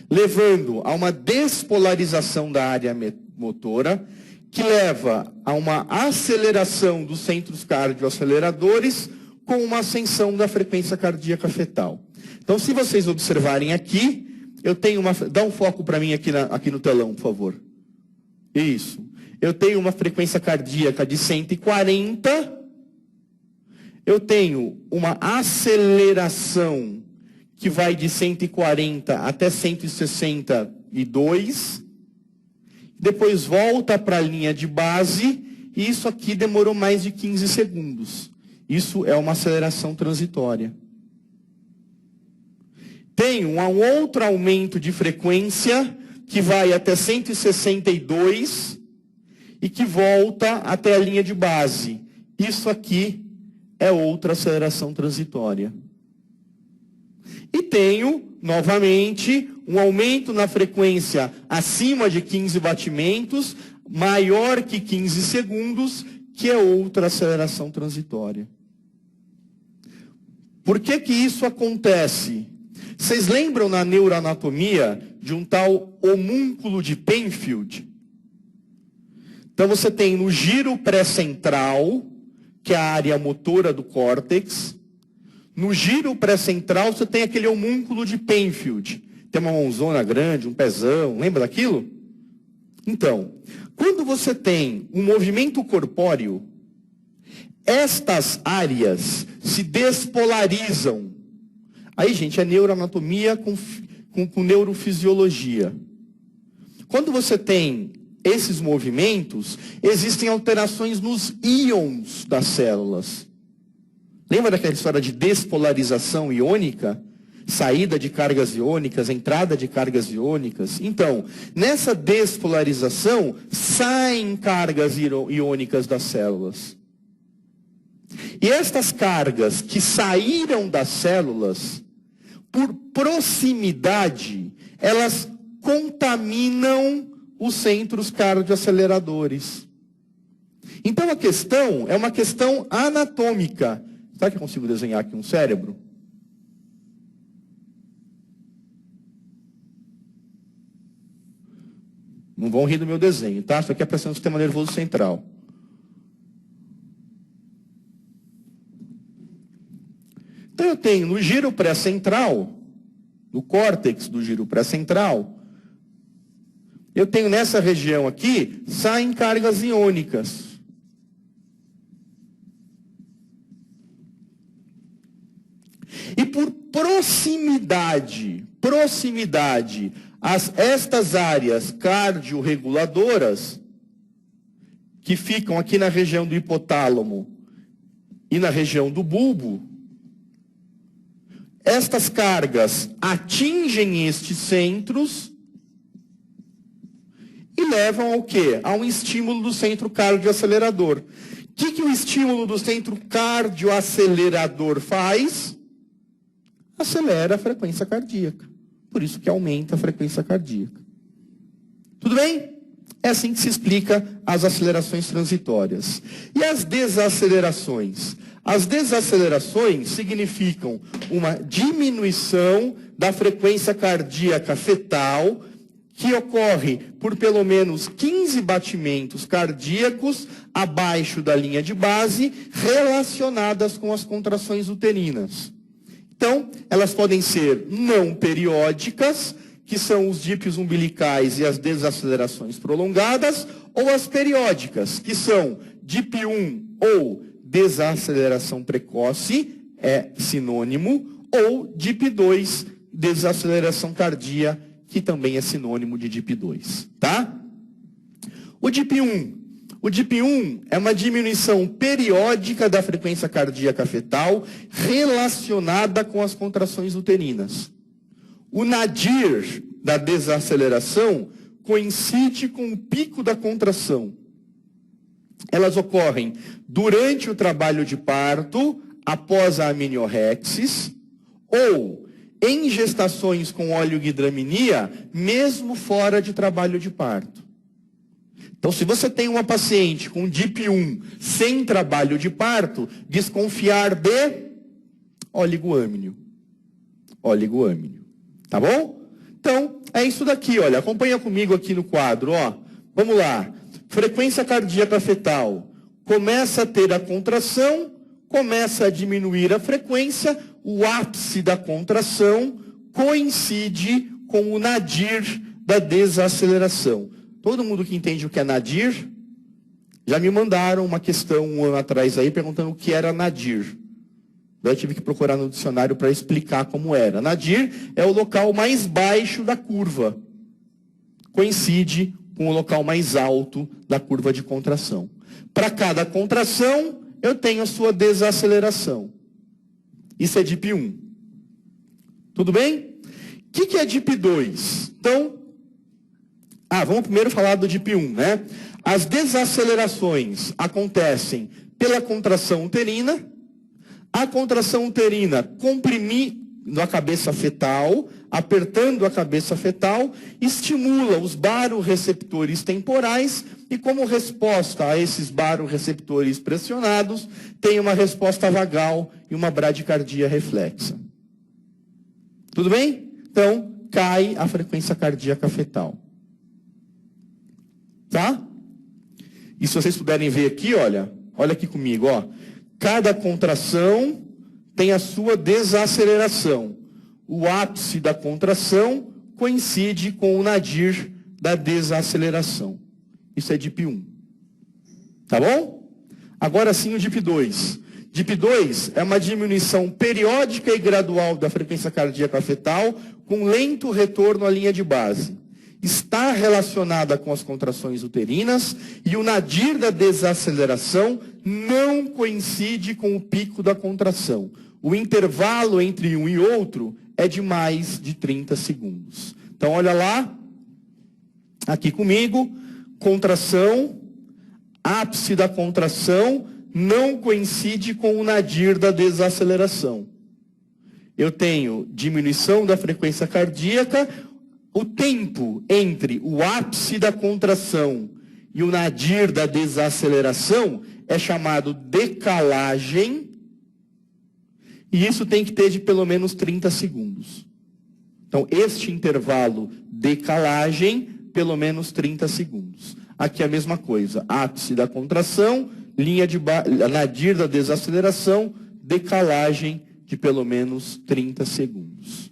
levando a uma despolarização da área motora, que leva a uma aceleração dos centros cardioaceleradores com uma ascensão da frequência cardíaca fetal. Então, se vocês observarem aqui, eu tenho uma... Dá um foco para mim aqui no telão, por favor. Isso. Eu tenho uma frequência cardíaca de 140. Eu tenho uma aceleração que vai de 140 até 162. Depois volta para a linha de base. E isso aqui demorou mais de 15 segundos. Isso é uma aceleração transitória. Tem um outro aumento de frequência que vai até 162 e que volta até a linha de base. Isso aqui é outra aceleração transitória. E tenho, novamente, um aumento na frequência acima de 15 batimentos, maior que 15 segundos, que é outra aceleração transitória. Por que que isso acontece? Vocês lembram na neuroanatomia de um tal homúnculo de Penfield? Então você tem no giro pré-central, que é a área motora do córtex. No giro pré-central você tem aquele homúnculo de Penfield. Tem uma mãozona grande, um pezão, lembra daquilo? Então, quando você tem um movimento corpóreo, estas áreas se despolarizam. Aí, gente, é neuroanatomia com neurofisiologia. Quando você tem esses movimentos, existem alterações nos íons das células. Lembra daquela história de despolarização iônica? Saída de cargas iônicas, entrada de cargas iônicas. Então, nessa despolarização, saem cargas iônicas das células. E estas cargas que saíram das células, por proximidade, elas contaminam os centros cardioaceleradores. Então a questão é uma questão anatômica. Será que eu consigo desenhar aqui um cérebro? Não vão rir do meu desenho, tá? Isso aqui é pressão do sistema nervoso central. Então eu tenho no giro pré-central, no córtex do giro pré-central, eu tenho nessa região aqui, saem cargas iônicas. E por proximidade, estas áreas cardiorreguladoras, que ficam aqui na região do hipotálamo e na região do bulbo, estas cargas atingem estes centros e levam ao quê? A um estímulo do centro cardioacelerador. O que o estímulo do centro cardioacelerador faz? Acelera a frequência cardíaca. Por isso que aumenta a frequência cardíaca. Tudo bem? É assim que se explica as acelerações transitórias. E as desacelerações? As desacelerações significam uma diminuição da frequência cardíaca fetal, que ocorre por pelo menos 15 batimentos cardíacos abaixo da linha de base, relacionadas com as contrações uterinas. Então, elas podem ser não periódicas, que são os dípios umbilicais e as desacelerações prolongadas, ou as periódicas, que são DIP 1 ou desaceleração precoce, é sinônimo, ou DIP 2, desaceleração cardíaca, que também é sinônimo de DIP 2, tá? O DIP 1. O DIP 1 é uma diminuição periódica da frequência cardíaca fetal relacionada com as contrações uterinas. O nadir da desaceleração coincide com o pico da contração. Elas ocorrem durante o trabalho de parto, após a amniorexis, ou em gestações com oligohidramninia, mesmo fora de trabalho de parto. Então, se você tem uma paciente com DIP 1 sem trabalho de parto, desconfiar de oligoâmnio. Oligoâmnio. Tá bom? Então, é isso daqui, olha. Acompanha comigo aqui no quadro, ó. Vamos lá. Frequência cardíaca fetal. Começa a ter a contração, começa a diminuir a frequência, o ápice da contração coincide com o nadir da desaceleração. Todo mundo que entende o que é nadir, já me mandaram uma questão um ano atrás aí perguntando o que era nadir. Eu tive que procurar no dicionário para explicar como era. Nadir é o local mais baixo da curva. Coincide com o local mais alto da curva de contração. Para cada contração, eu tenho a sua desaceleração. Isso é DIP 1. Tudo bem? O que é DIP 2? Então, vamos primeiro falar do DIP 1, né? As desacelerações acontecem pela contração uterina. A contração uterina comprimindo a cabeça fetal, apertando a cabeça fetal, estimula os baroreceptores temporais e, como resposta a esses baroreceptores pressionados, tem uma resposta vagal e uma bradicardia reflexa. Tudo bem? Então, cai a frequência cardíaca fetal. Tá? E se vocês puderem ver aqui, olha aqui comigo, ó. Cada contração tem a sua desaceleração. O ápice da contração coincide com o nadir da desaceleração. Isso é DIP 1. Tá bom? Agora sim o DIP 2. DIP 2 é uma diminuição periódica e gradual da frequência cardíaca fetal com lento retorno à linha de base. Está relacionada com as contrações uterinas e o nadir da desaceleração não coincide com o pico da contração. O intervalo entre um e outro é de mais de 30 segundos. Então, olha lá, aqui comigo, contração, ápice da contração não coincide com o nadir da desaceleração. Eu tenho diminuição da frequência cardíaca. O tempo entre o ápice da contração e o nadir da desaceleração é chamado decalagem, e isso tem que ter de pelo menos 30 segundos. Então, este intervalo decalagem, pelo menos 30 segundos. Aqui é a mesma coisa, ápice da contração, nadir da desaceleração, decalagem de pelo menos 30 segundos.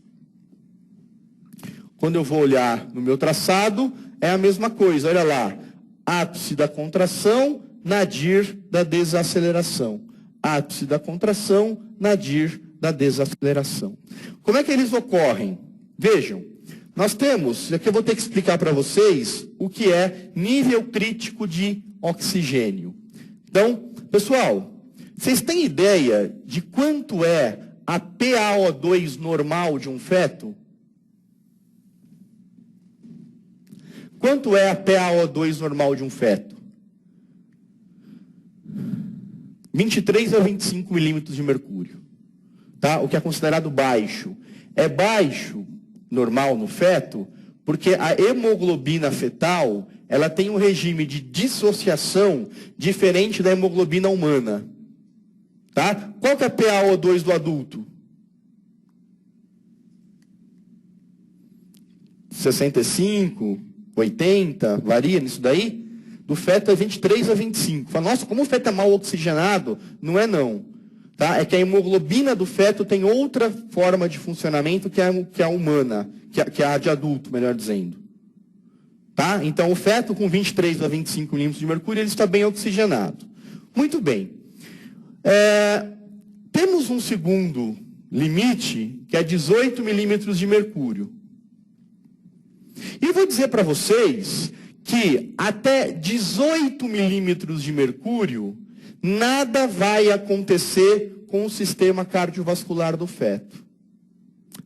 Quando eu vou olhar no meu traçado, é a mesma coisa. Olha lá, ápice da contração, nadir da desaceleração. Ápice da contração, nadir da desaceleração. Como é que eles ocorrem? Vejam, nós temos, aqui eu vou ter que explicar para vocês o que é nível crítico de oxigênio. Então, pessoal, vocês têm ideia de quanto é a PaO2 normal de um feto? Quanto é a PaO2 normal de um feto? 23 a 25 milímetros de mercúrio. Tá? O que é considerado baixo. É baixo, normal no feto, porque a hemoglobina fetal, ela tem um regime de dissociação diferente da hemoglobina humana. Tá? Qual que é a PaO2 do adulto? 65, 80, varia nisso daí? Do feto é 23 a 25. Fala, nossa, como o feto é mal oxigenado? Não é não. Tá? É que a hemoglobina do feto tem outra forma de funcionamento que a humana, que é a de adulto, melhor dizendo. Tá? Então, o feto com 23 a 25 milímetros de mercúrio, ele está bem oxigenado. Muito bem. Temos um segundo limite, que é 18 milímetros de mercúrio. E eu vou dizer para vocês que até 18 milímetros de mercúrio, nada vai acontecer com o sistema cardiovascular do feto.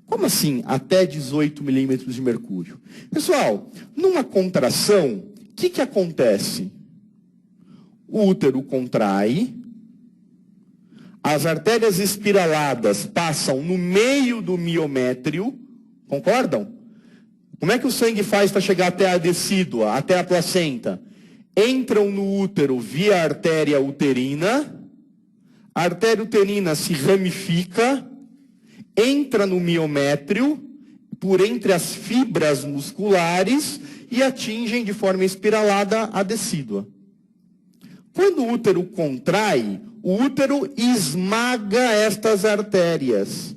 Como assim, até 18 milímetros de mercúrio? Pessoal, numa contração, o que acontece? O útero contrai, as artérias espiraladas passam no meio do miométrio, concordam? Como é que o sangue faz para chegar até a decídua, até a placenta? Entram no útero via artéria uterina, a artéria uterina se ramifica, entra no miométrio, por entre as fibras musculares, e atingem de forma espiralada a decídua. Quando o útero contrai, o útero esmaga estas artérias,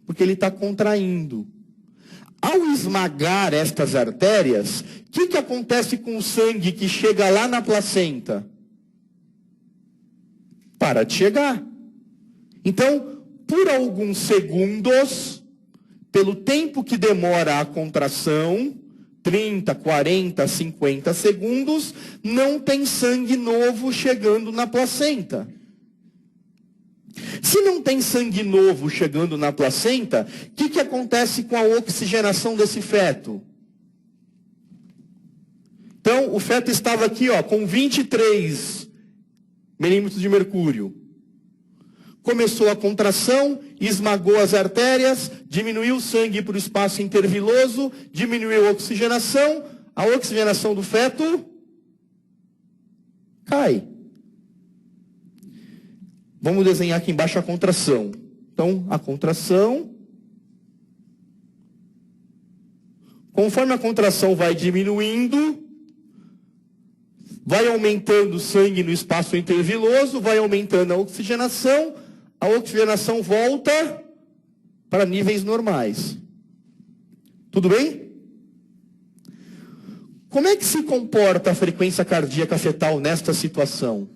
porque ele está contraindo. Ao esmagar estas artérias, o que acontece com o sangue que chega lá na placenta? Para de chegar. Então, por alguns segundos, pelo tempo que demora a contração, 30, 40, 50 segundos, não tem sangue novo chegando na placenta. Se não tem sangue novo chegando na placenta, o que acontece com a oxigenação desse feto? Então, o feto estava aqui, ó, com 23 milímetros de mercúrio. Começou a contração, esmagou as artérias, diminuiu o sangue para o espaço interviloso, diminuiu a oxigenação do feto cai. Vamos desenhar aqui embaixo a contração. Então, a contração. Conforme a contração vai diminuindo, vai aumentando o sangue no espaço interviloso, vai aumentando a oxigenação volta para níveis normais. Tudo bem? Como é que se comporta a frequência cardíaca fetal nesta situação?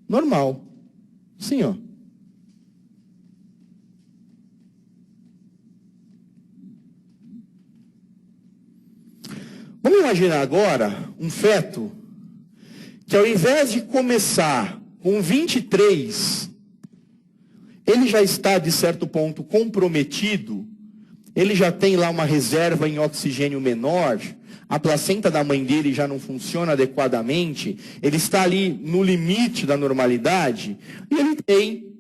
Normal. Sim, ó. Vamos imaginar agora um feto que ao invés de começar com 23, ele já está de certo ponto comprometido, ele já tem lá uma reserva em oxigênio menor, a placenta da mãe dele já não funciona adequadamente, ele está ali no limite da normalidade, e ele tem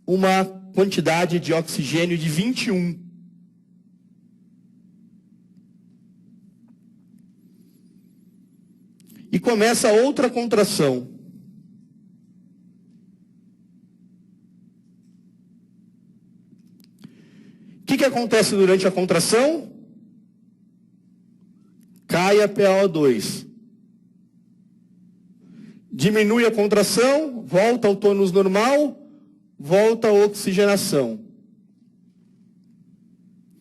uma quantidade de oxigênio de 21. E começa outra contração. O que acontece durante a contração? Cai a PaO2. Diminui a contração, volta ao tônus normal, volta a oxigenação.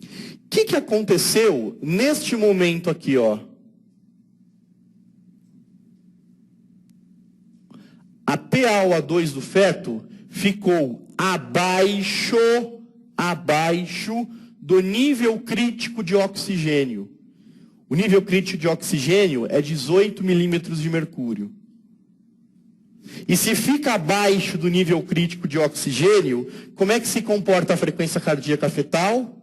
O que aconteceu neste momento aqui, ó? A PaO2 do feto ficou abaixo do nível crítico de oxigênio. O nível crítico de oxigênio é 18 milímetros de mercúrio. E se fica abaixo do nível crítico de oxigênio, como é que se comporta a frequência cardíaca fetal?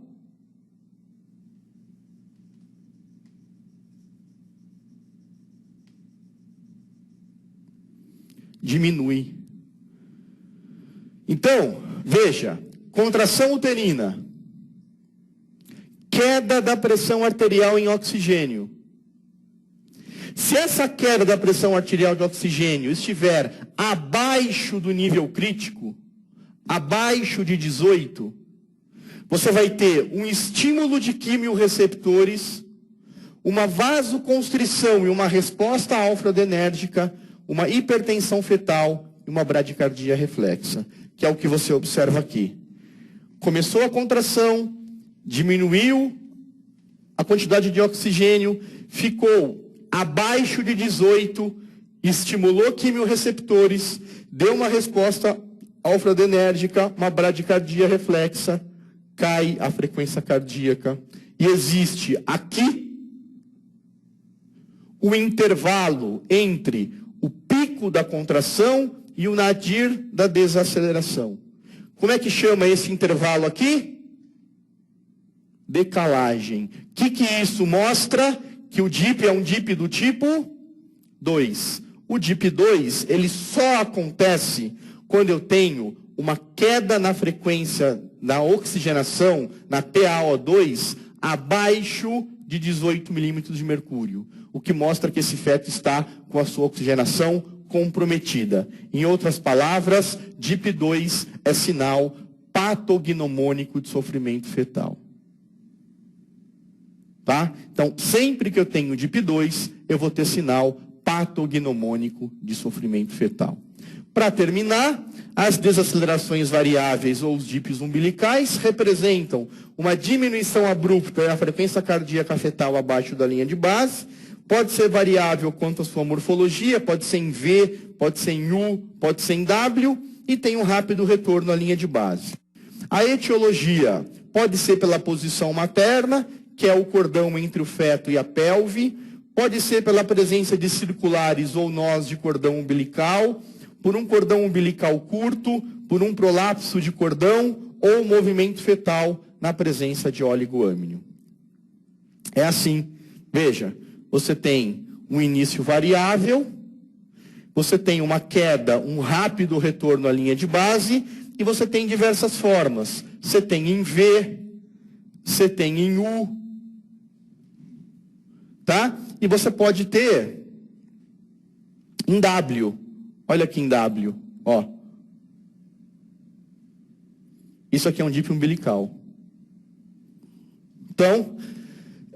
Diminui. Então, veja, contração uterina, queda da pressão arterial em oxigênio. Se essa queda da pressão arterial de oxigênio estiver abaixo do nível crítico, abaixo de 18, você vai ter um estímulo de quimiorreceptores, uma vasoconstrição e uma resposta alfa-adrenérgica, uma hipertensão fetal e uma bradicardia reflexa, que é o que você observa aqui. Começou a contração, diminuiu a quantidade de oxigênio, ficou abaixo de 18, estimulou quimiorreceptores, deu uma resposta alfa-adrenérgica, uma bradicardia reflexa, cai a frequência cardíaca. E existe aqui o intervalo entre o pico da contração e o nadir da desaceleração. Como é que chama esse intervalo aqui? Decalagem. O que isso mostra? Que o DIP é um DIP do tipo 2. O DIP 2, ele só acontece quando eu tenho uma queda na frequência, na oxigenação, na PaO2, abaixo de 18 milímetros de mercúrio. O que mostra que esse feto está com a sua oxigenação comprometida. Em outras palavras, DIP2 é sinal patognomônico de sofrimento fetal. Tá? Então, sempre que eu tenho DIP2, eu vou ter sinal patognomônico de sofrimento fetal. Para terminar, as desacelerações variáveis ou os dips umbilicais representam uma diminuição abrupta da frequência cardíaca fetal abaixo da linha de base. Pode ser variável quanto à sua morfologia, pode ser em V, pode ser em U, pode ser em W, e tem um rápido retorno à linha de base. A etiologia pode ser pela posição materna, que é o cordão entre o feto e a pelve, pode ser pela presença de circulares ou nós de cordão umbilical, por um cordão umbilical curto, por um prolapso de cordão ou movimento fetal na presença de oligoâmnio. É assim, veja, você tem um início variável, você tem uma queda, um rápido retorno à linha de base, e você tem diversas formas. Você tem em V, você tem em U, tá? E você pode ter em W. Olha aqui em W, ó. Isso aqui é um dip umbilical. Então,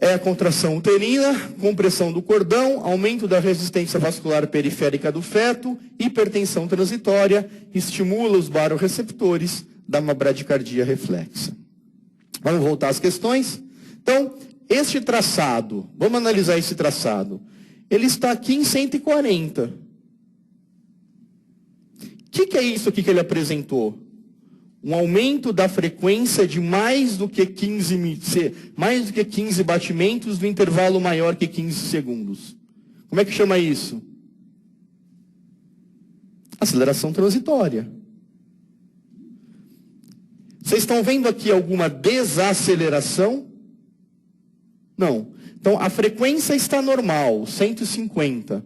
é a contração uterina, compressão do cordão, aumento da resistência vascular periférica do feto, hipertensão transitória, estimula os baroreceptores, dá uma bradicardia reflexa. Vamos voltar às questões? Então, este traçado, vamos analisar esse traçado. Ele está aqui em 140. O que é isso aqui que ele apresentou? Um aumento da frequência de mais do que 15 batimentos no intervalo maior que 15 segundos. Como é que chama isso? Aceleração transitória. Vocês estão vendo aqui alguma desaceleração? Não. Então, a frequência está normal, 150.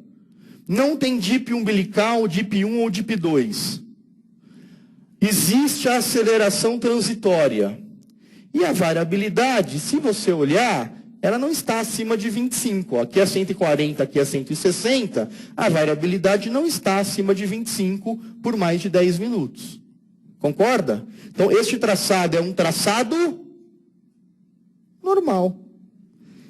Não tem dip umbilical, dip 1 ou dip 2. Existe a aceleração transitória. E a variabilidade, se você olhar, ela não está acima de 25. Aqui é 140, aqui é 160. A variabilidade não está acima de 25 por mais de 10 minutos. Concorda? Então, este traçado é um traçado normal.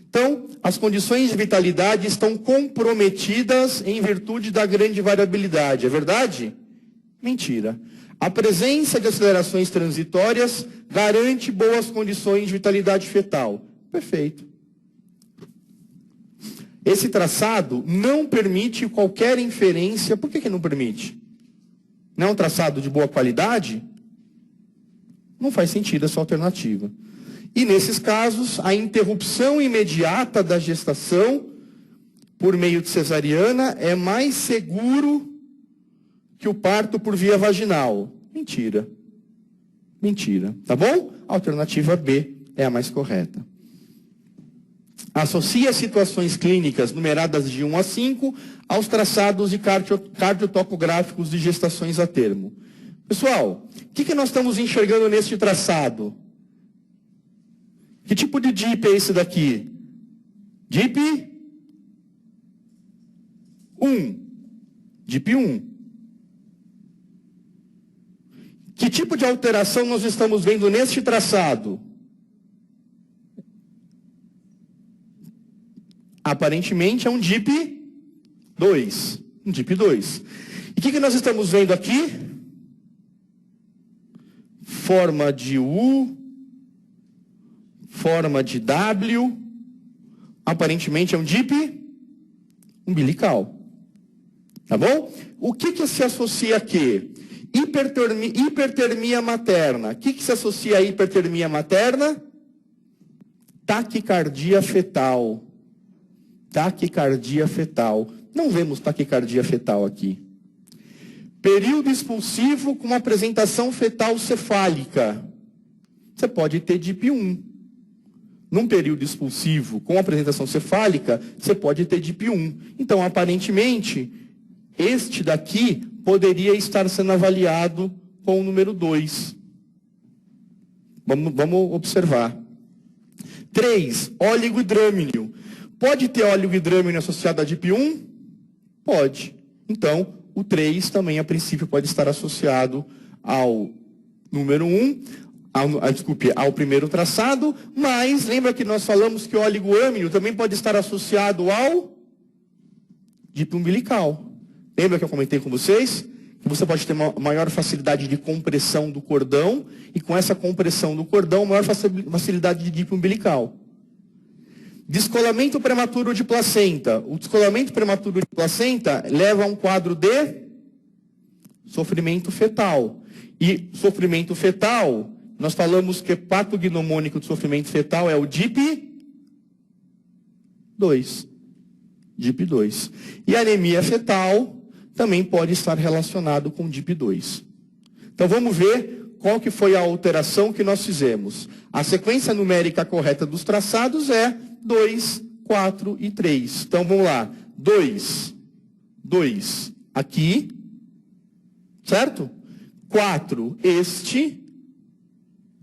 Então, as condições de vitalidade estão comprometidas em virtude da grande variabilidade. É verdade? Mentira. A presença de acelerações transitórias garante boas condições de vitalidade fetal. Perfeito. Esse traçado não permite qualquer inferência. Por que não permite? Não é um traçado de boa qualidade? Não faz sentido essa alternativa. E nesses casos, a interrupção imediata da gestação por meio de cesariana é mais seguro que o parto por via vaginal. Mentira. Mentira. Tá bom? A alternativa B é a mais correta. Associa situações clínicas numeradas de 1 a 5 aos traçados de cardiotocográficos de gestações a termo. Pessoal, o que nós estamos enxergando neste traçado? Que tipo de DIP é esse daqui? DIP 1. DIP 1. Que tipo de alteração nós estamos vendo neste traçado? Aparentemente é um DIP 2. Um DIP 2. E o que nós estamos vendo aqui? Forma de U, forma de W, aparentemente é um DIP umbilical. Tá bom? O que se associa aqui? Hipertermia materna. O que se associa a hipertermia materna? Taquicardia fetal. Taquicardia fetal. Não vemos taquicardia fetal aqui. Período expulsivo com apresentação fetal cefálica. Você pode ter DIP 1. Num período expulsivo com apresentação cefálica, você pode ter DIP 1. Então, aparentemente, este daqui poderia estar sendo avaliado com o número 2. Vamos observar. 3. Oligohidrâmino. Pode ter oligohidrâmino associado a DIP 1? Pode. Então, o 3 também, a princípio, pode estar associado ao número 1, ao primeiro traçado, mas lembra que nós falamos que o oligoâmino também pode estar associado ao DIP umbilical. Lembra que eu comentei com vocês? Você pode ter uma maior facilidade de compressão do cordão, e com essa compressão do cordão, maior facilidade de dip umbilical. Descolamento prematuro de placenta. O descolamento prematuro de placenta leva a um quadro de sofrimento fetal. E sofrimento fetal, nós falamos que patognomônico de sofrimento fetal é o DIP-2. DIP-2. E a anemia fetal também pode estar relacionado com DIP-2. Então vamos ver qual que foi a alteração que nós fizemos. A sequência numérica correta dos traçados é 2, 4 e 3. Então vamos lá. 2 aqui, certo? 4 este,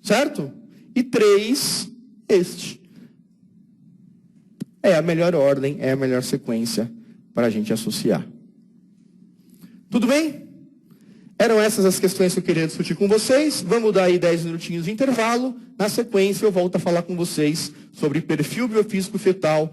certo? E 3 este. É a melhor ordem, é a melhor sequência para a gente associar. Tudo bem? Eram essas as questões que eu queria discutir com vocês. Vamos dar aí 10 minutinhos de intervalo. Na sequência, eu volto a falar com vocês sobre perfil biofísico fetal